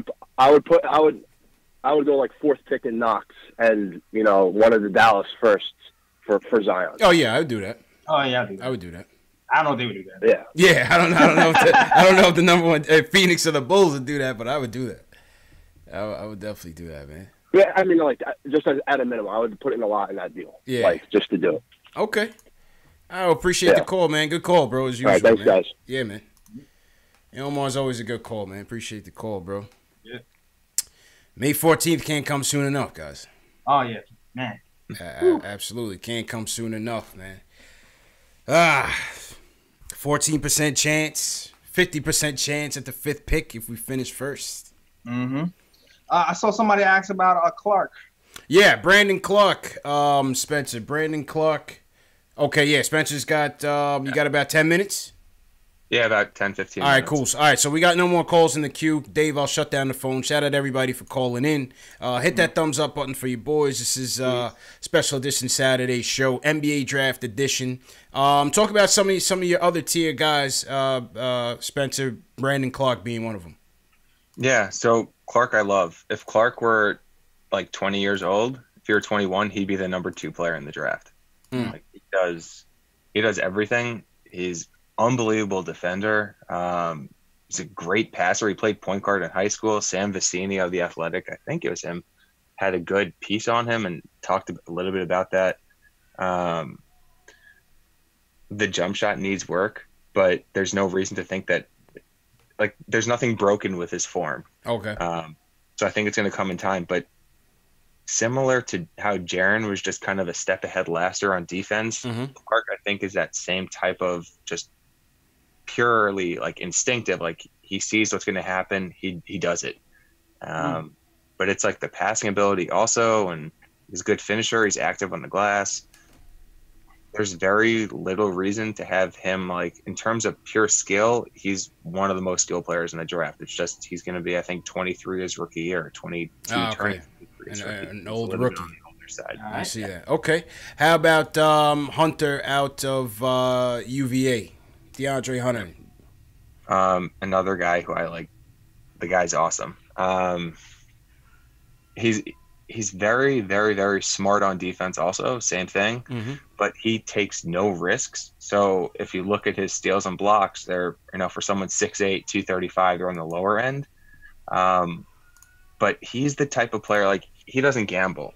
S6: would go like 4th pick in Knox, and, you know, one of the Dallas firsts for Zion.
S1: Oh yeah, I would do that.
S3: Oh yeah,
S1: I would do that.
S3: I don't know if they would do that.
S1: Yeah. I don't know. I don't know if the number 1 Phoenix or the Bulls would do that, but I would do that. I would definitely do that, man.
S6: Yeah, I mean, like, just at a minimum, I would put in a lot in that deal.
S1: Yeah,
S6: like, just to do it.
S1: Okay. I appreciate the call, man. Good call, bro, as usual.
S6: All right, thanks,
S1: man.
S6: guys.
S1: Yeah, man. And Omar's always a good call, man. Appreciate the call, bro.
S3: Yeah.
S1: May 14th can't come soon enough, guys.
S3: Oh yeah, man.
S1: Absolutely. Can't come soon enough, man. 14% chance, 50% chance at the 5th pick if we finish first.
S3: I saw somebody ask about Clark.
S1: Yeah, Brandon Clark. Spencer. Brandon Clark. Okay, yeah, Spencer's got, you got about 10 minutes?
S2: Yeah, about 10, 15
S1: All right,
S2: minutes.
S1: cool. All right, so we got no more calls in the queue. Dave, I'll shut down the phone. Shout out to everybody for calling in. Hit that thumbs up button for you boys. This is special edition Saturday show, NBA Draft Edition. Talk about some of your other tier guys, Spencer, Brandon Clark being one of them.
S2: Yeah, so Clark I love. If Clark were like 20 years old, if he were 21, he'd be the number 2 player in the draft. Like, he does everything. He's unbelievable defender. He's a great passer. He played point guard in high school. Sam Vecini of The Athletic, I think it was him, had a good piece on him and talked a little bit about that. The jump shot needs work, but there's no reason to think that like there's nothing broken with his form.
S1: Okay.
S2: So I think it's going to come in time. But similar to how Jaren was just kind of a step ahead last year on defense, Clark, I think, is that same type of just purely like instinctive. Like he sees what's going to happen, he does it. But it's like the passing ability also, and he's a good finisher. He's active on the glass. There's very little reason to have him, like, in terms of pure skill, he's one of the most skilled players in the draft. It's just he's going to be, I think, 23 his rookie year, 22 turning 23
S1: an old rookie.
S2: On the older side.
S1: I see that. Okay. How about Hunter out of UVA? DeAndre Hunter.
S2: Another guy who I like. The guy's awesome. He's very, very, very smart on defense also, same thing, but he takes no risks. So if you look at his steals and blocks, they're, for someone 6'8", 235, they're on the lower end. But he's the type of player, like, he doesn't gamble.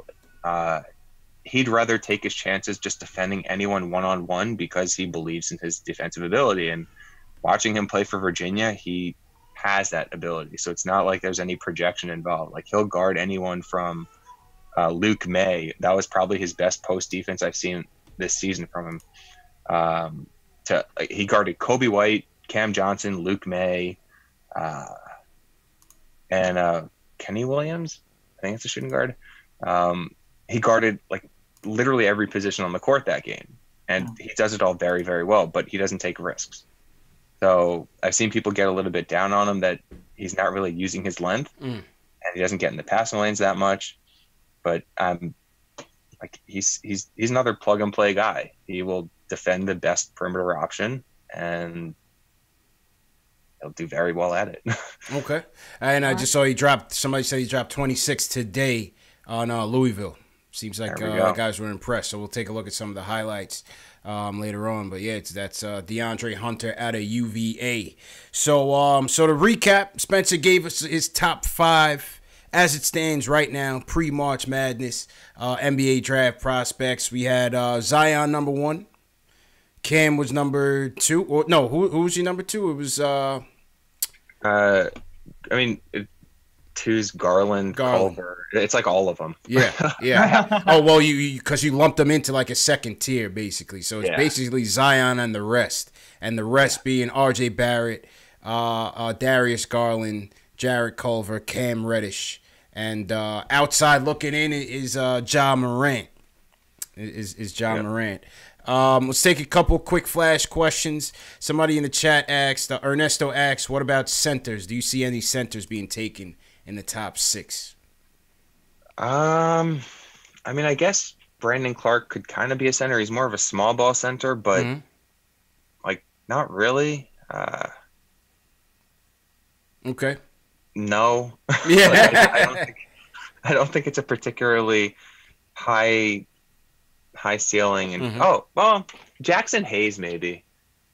S2: He'd rather take his chances just defending anyone one-on-one because he believes in his defensive ability. And watching him play for Virginia, he has that ability. So it's not like there's any projection involved. Like, he'll guard anyone from Luke May. That was probably his best post defense I've seen this season from him. He guarded Kobe White, Cam Johnson, Luke May, and Kenny Williams. I think it's a shooting guard. He guarded like literally every position on the court that game, and he does it all very, very well. But he doesn't take risks. So I've seen people get a little bit down on him that he's not really using his length, and he doesn't get in the passing lanes that much. But like he's another plug and play guy. He will defend the best perimeter option, and he'll do very well at it.
S1: Okay. And I just saw somebody said he dropped 26 today on Louisville. Seems like guys were impressed. So we'll take a look at some of the highlights later on. But yeah, that's DeAndre Hunter out of UVA. So to recap, Spencer gave us his top 5 as it stands right now, pre-March Madness, NBA draft prospects. We had Zion number 1. Cam was number 2. Or no, who was your number 2? It was
S2: 2's Garland, Culver. It's like all of them.
S1: Yeah. Oh, well, because you lumped them into like a second tier, basically. So it's basically Zion and the rest. And the rest being R.J. Barrett, Darius Garland, Jarrett Culver, Cam Reddish. And outside looking in is Ja Morant. Morant. Let's take a couple quick flash questions. Somebody in the chat asked, Ernesto asked, what about centers? Do you see any centers being taken in the top 6?
S2: I guess Brandon Clark could kind of be a center. He's more of a small ball center, but like not really.
S1: Okay.
S2: No.
S1: Yeah.
S2: I don't think it's a particularly high ceiling. And Jackson Hayes maybe.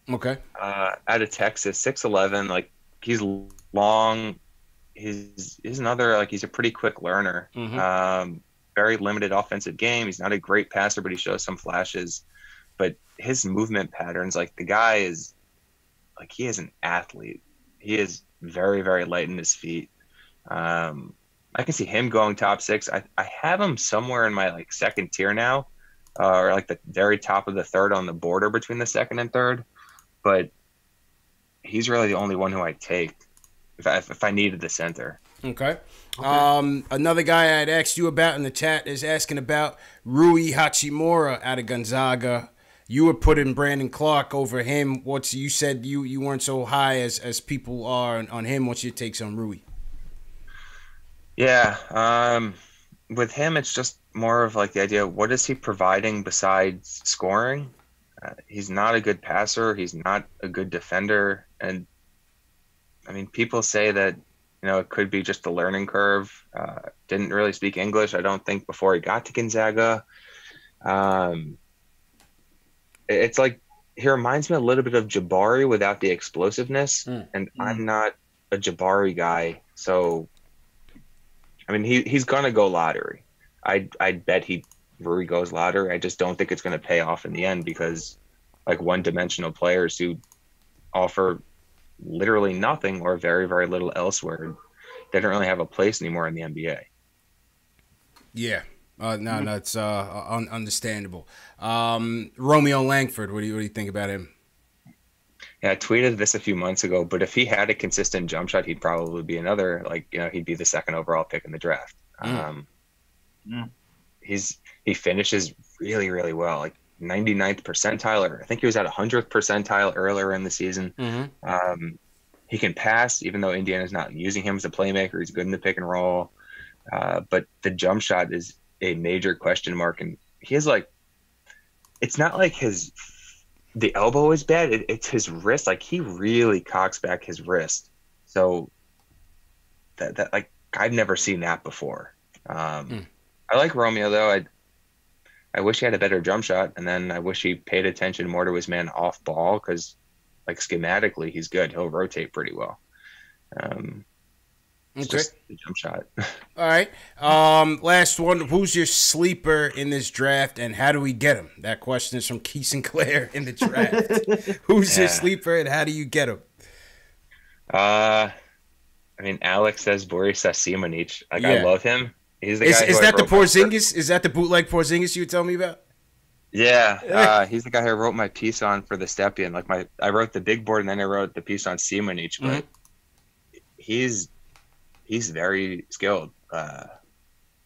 S1: Okay.
S2: Out of Texas, 6'11", like he's long. He's another, like, he's a pretty quick learner. Very limited offensive game. He's not a great passer, but he shows some flashes. But his movement patterns, like, the guy is like, he is an athlete. He is very, very light in his feet. I can see him going top 6. I have him somewhere in my like second tier now, or like the very top of the third on the border between the second and third. But he's really the only one who I'd take if I needed the center.
S1: Okay. Another guy I'd asked you about in the chat is asking about Rui Hachimura out of Gonzaga. You were putting Brandon Clark over him. You said you weren't so high as people are on him. What's your takes on Rui?
S2: Yeah. With him, it's just more of like the idea, what is he providing besides scoring? He's not a good passer. He's not a good defender. And I mean, people say that, it could be just a learning curve. Didn't really speak English, I don't think, before he got to Gonzaga. It's like, he reminds me a little bit of Jabari without the explosiveness. And I'm not a Jabari guy. So, I mean, he's going to go lottery. I'd bet Rui goes lottery. I just don't think it's going to pay off in the end because, like, one-dimensional players who offer literally nothing or very, very little elsewhere. They don't really have a place anymore in the NBA.
S1: Yeah. No, it's understandable. Romeo Langford, what do you think about him?
S2: Yeah, I tweeted this a few months ago, but if he had a consistent jump shot, he'd probably be another, he'd be the second overall pick in the draft. He finishes really, really well, like 99th percentile, or I think he was at 100th percentile earlier in the season. He can pass, even though Indiana's not using him as a playmaker. He's good in the pick and roll. But the jump shot is a major question mark. And he has it's not like the elbow is bad. It's his wrist. Like, he really cocks back his wrist. So that I've never seen that before. I like Romeo though. I wish he had a better jump shot, and then I wish he paid attention more to his man off ball, because schematically he's good. He'll rotate pretty well. Just the jump shot.
S1: All right. Last one. Who's your sleeper in this draft, and how do we get him? That question is from Keith Sinclair in the draft. Who's your sleeper, and how do you get him?
S2: Alex says Boris Simonic. I love him. He's the guy.
S1: Is that the Porzingis? Is that the bootleg Porzingis you were telling me about?
S2: Yeah. He's the guy who wrote my piece on for the Stepien. I wrote the big board, and then I wrote the piece on Simonic. But he's very skilled.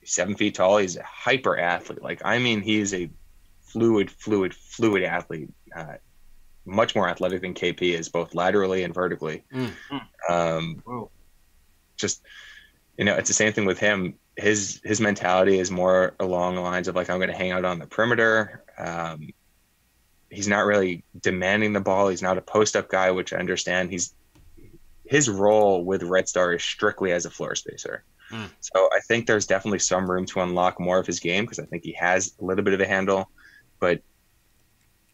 S2: He's 7 feet tall. He's a hyper athlete. He's a fluid athlete. Much more athletic than KP is, both laterally and vertically. It's the same thing with him. His mentality is more along the lines of I'm going to hang out on the perimeter. He's not really demanding the ball. He's not a post-up guy, which I understand. His role with Red Star is strictly as a floor spacer. So I think there's definitely some room to unlock more of his game, because I think he has a little bit of a handle. But,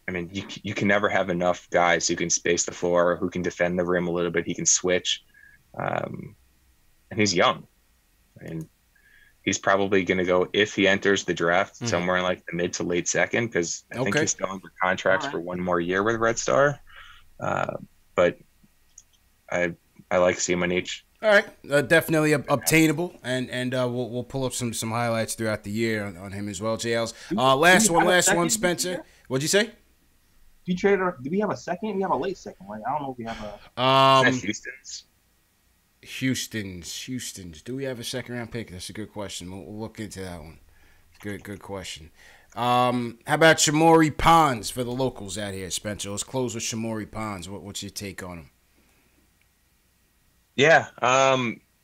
S2: you can never have enough guys who can space the floor, who can defend the rim a little bit. He can switch. And he's young. He's probably going to go, if he enters the draft, somewhere in the mid to late second, because I think he's still under contracts for one more year with Red Star. But I like Simonic.
S1: All right, definitely obtainable, and we'll pull up some highlights throughout the year on him as well. JL's last one, Spencer. What'd you say?
S3: Do you trade, or do we have a second? We have a late second, right? I don't know if we have a. Houston's. Do we have a second round pick? That's a good question. We'll look into that one. Good question. How about Shamori Pons for the locals out here, Spencer? Let's close with Shamori Pons. What's your take on him?
S2: Yeah,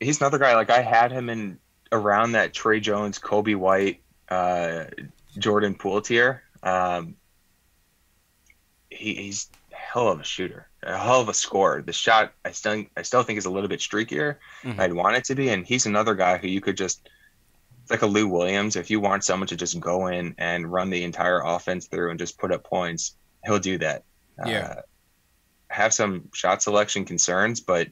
S2: he's another guy. I had him in around that Trey Jones, Kobe White, Jordan Poole tier. He's a hell of a shooter, a hell of a scorer. The shot I still think is a little bit streakier. I'd want it to be, and he's another guy who you could just. It's like a Lou Williams. If you want someone to just go in and run the entire offense through and just put up points, he'll do that. Have some shot selection concerns, but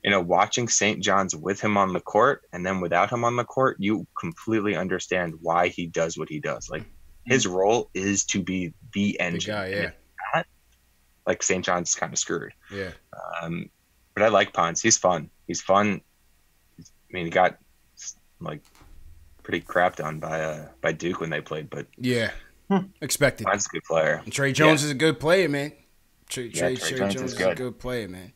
S2: watching St. John's with him on the court and then without him on the court, you completely understand why he does what he does. His role is to be the engine. The guy, not, St. John's kind of screwed.
S1: Yeah.
S2: But I like Pons. He's fun. He got pretty crapped on by Duke when they played, but
S1: expected.
S2: Pons is a good player.
S1: And Trey Jones is a good player, man. Trey Jones is a good player, man.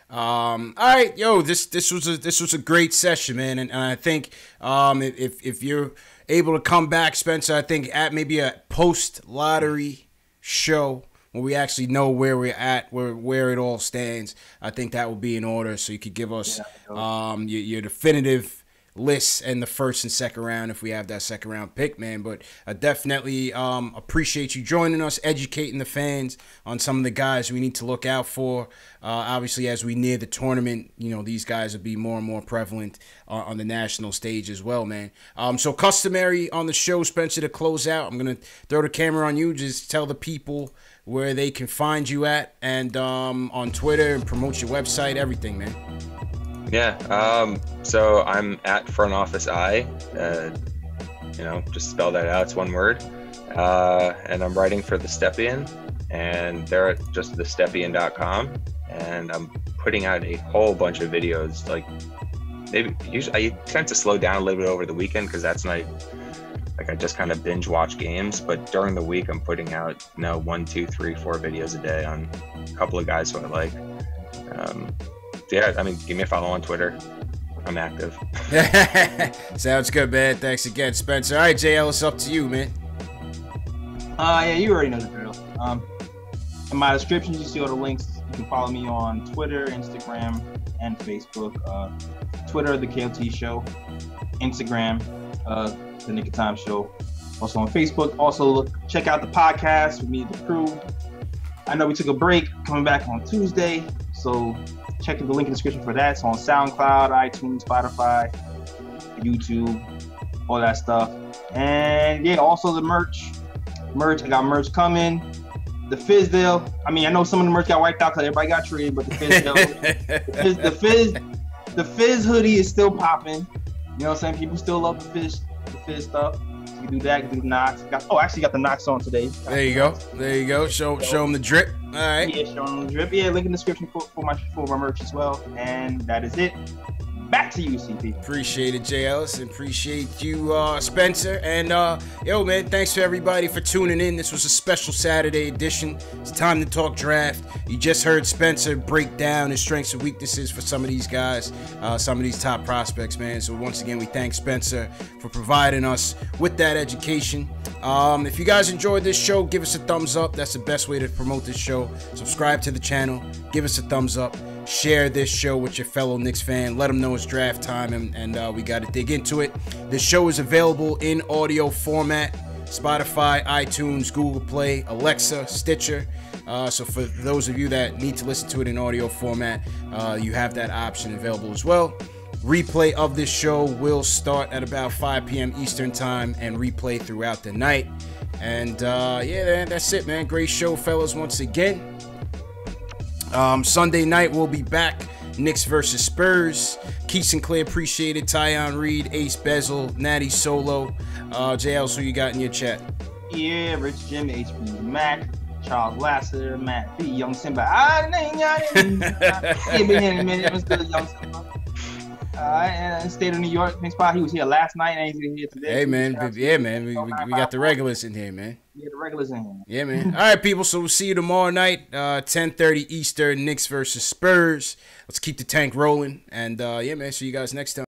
S1: All right, this was a great session, man, and I think if you're able to come back, Spencer, I think at maybe a post lottery show where we actually know where we're at, where it all stands, I think that would be in order. So you could give us your definitive lists in the first and second round if we have that second round pick, man. But I definitely appreciate you joining us, educating the fans on some of the guys we need to look out for. Obviously, as we near the tournament, these guys will be more and more prevalent on the national stage as well, man. So customary on the show, Spencer, to close out, I'm going to throw the camera on you. Just tell the people where they can find you at, and on Twitter, and promote your website, everything, man.
S2: Yeah, so I'm at Front Office I, just spell that out, it's one word, and I'm writing for the Stepien, and they're at just thestepien.com, and I'm putting out a whole bunch of videos. Like maybe usually I tend to slow down a little bit over the weekend because that's my I just kind of binge watch games. But during the week, I'm putting out 1, 2, 3, 4 videos a day on a couple of guys who I like. Yeah, I mean, give me a follow on Twitter. I'm active.
S1: Sounds good, man. Thanks again, Spencer. All right, JL, it's up to you, man.
S3: Yeah, you already know the drill. In my description, you see all the links. You can follow me on Twitter, Instagram, and Facebook. Twitter, The KOT Show. Instagram, The Nick of Time Show. Also on Facebook. Also, check out the podcast with me and the crew. I know we took a break, coming back on Tuesday. So check the link in the description for that. It's on SoundCloud, iTunes, Spotify, YouTube, all that stuff. And yeah, also the merch. I got merch coming. The Fizdale. I mean, I know some of the merch got wiped out because everybody got traded, but the Fizdale, the Fizz hoodie is still popping. You know what I'm saying? People still love the Fizz stuff. So you can do that. You can do the Knox. Actually got the Knox on today.
S1: There you go. Show them the drip. All right.
S3: Yeah, show them the drip. Yeah, link in the description for my merch as well. And that is it. Back to you, CP.
S1: Appreciate it, J. Ellis, and appreciate you, Spencer. And yo, man, thanks to everybody for tuning in. This was a special Saturday edition. It's time to talk draft. You just heard Spencer break down his strengths and weaknesses for some of these guys, some of these top prospects, man. So once again, we thank Spencer for providing us with that education. If you guys enjoyed this show, give us a thumbs up. That's the best way to promote this show. Subscribe to the channel. Give us a thumbs up. Share this show with your fellow Knicks fan. Let them know it's draft time, and we got to dig into it. This show is available in audio format. Spotify, iTunes, Google Play, Alexa, Stitcher. So for those of you that need to listen to it in audio format, you have that option available as well. Replay of this show will start at about 5 p.m. Eastern time and replay throughout the night. And yeah, man, that's it, man. Great show, fellas, once again. Sunday night we'll be back. Knicks versus Spurs. Keith Sinclair, appreciate it. Tyon Reed, Ace Bezel, Natty Solo. JL, who you got in your chat?
S3: Yeah, Rich Jim, HB Mac, Charles Lasseter, Matt B, Young Simba. Young Simba. And State of New York, next spot. He was here last night and he's here today.
S1: Hey, man. Yeah, man. We got the regulars in here, man.
S3: Yeah, the regulars in here.
S1: Yeah, man. All right, people. So we'll see you tomorrow night, 10:30 Eastern, Knicks versus Spurs. Let's keep the tank rolling. And, yeah, man. See you guys next time.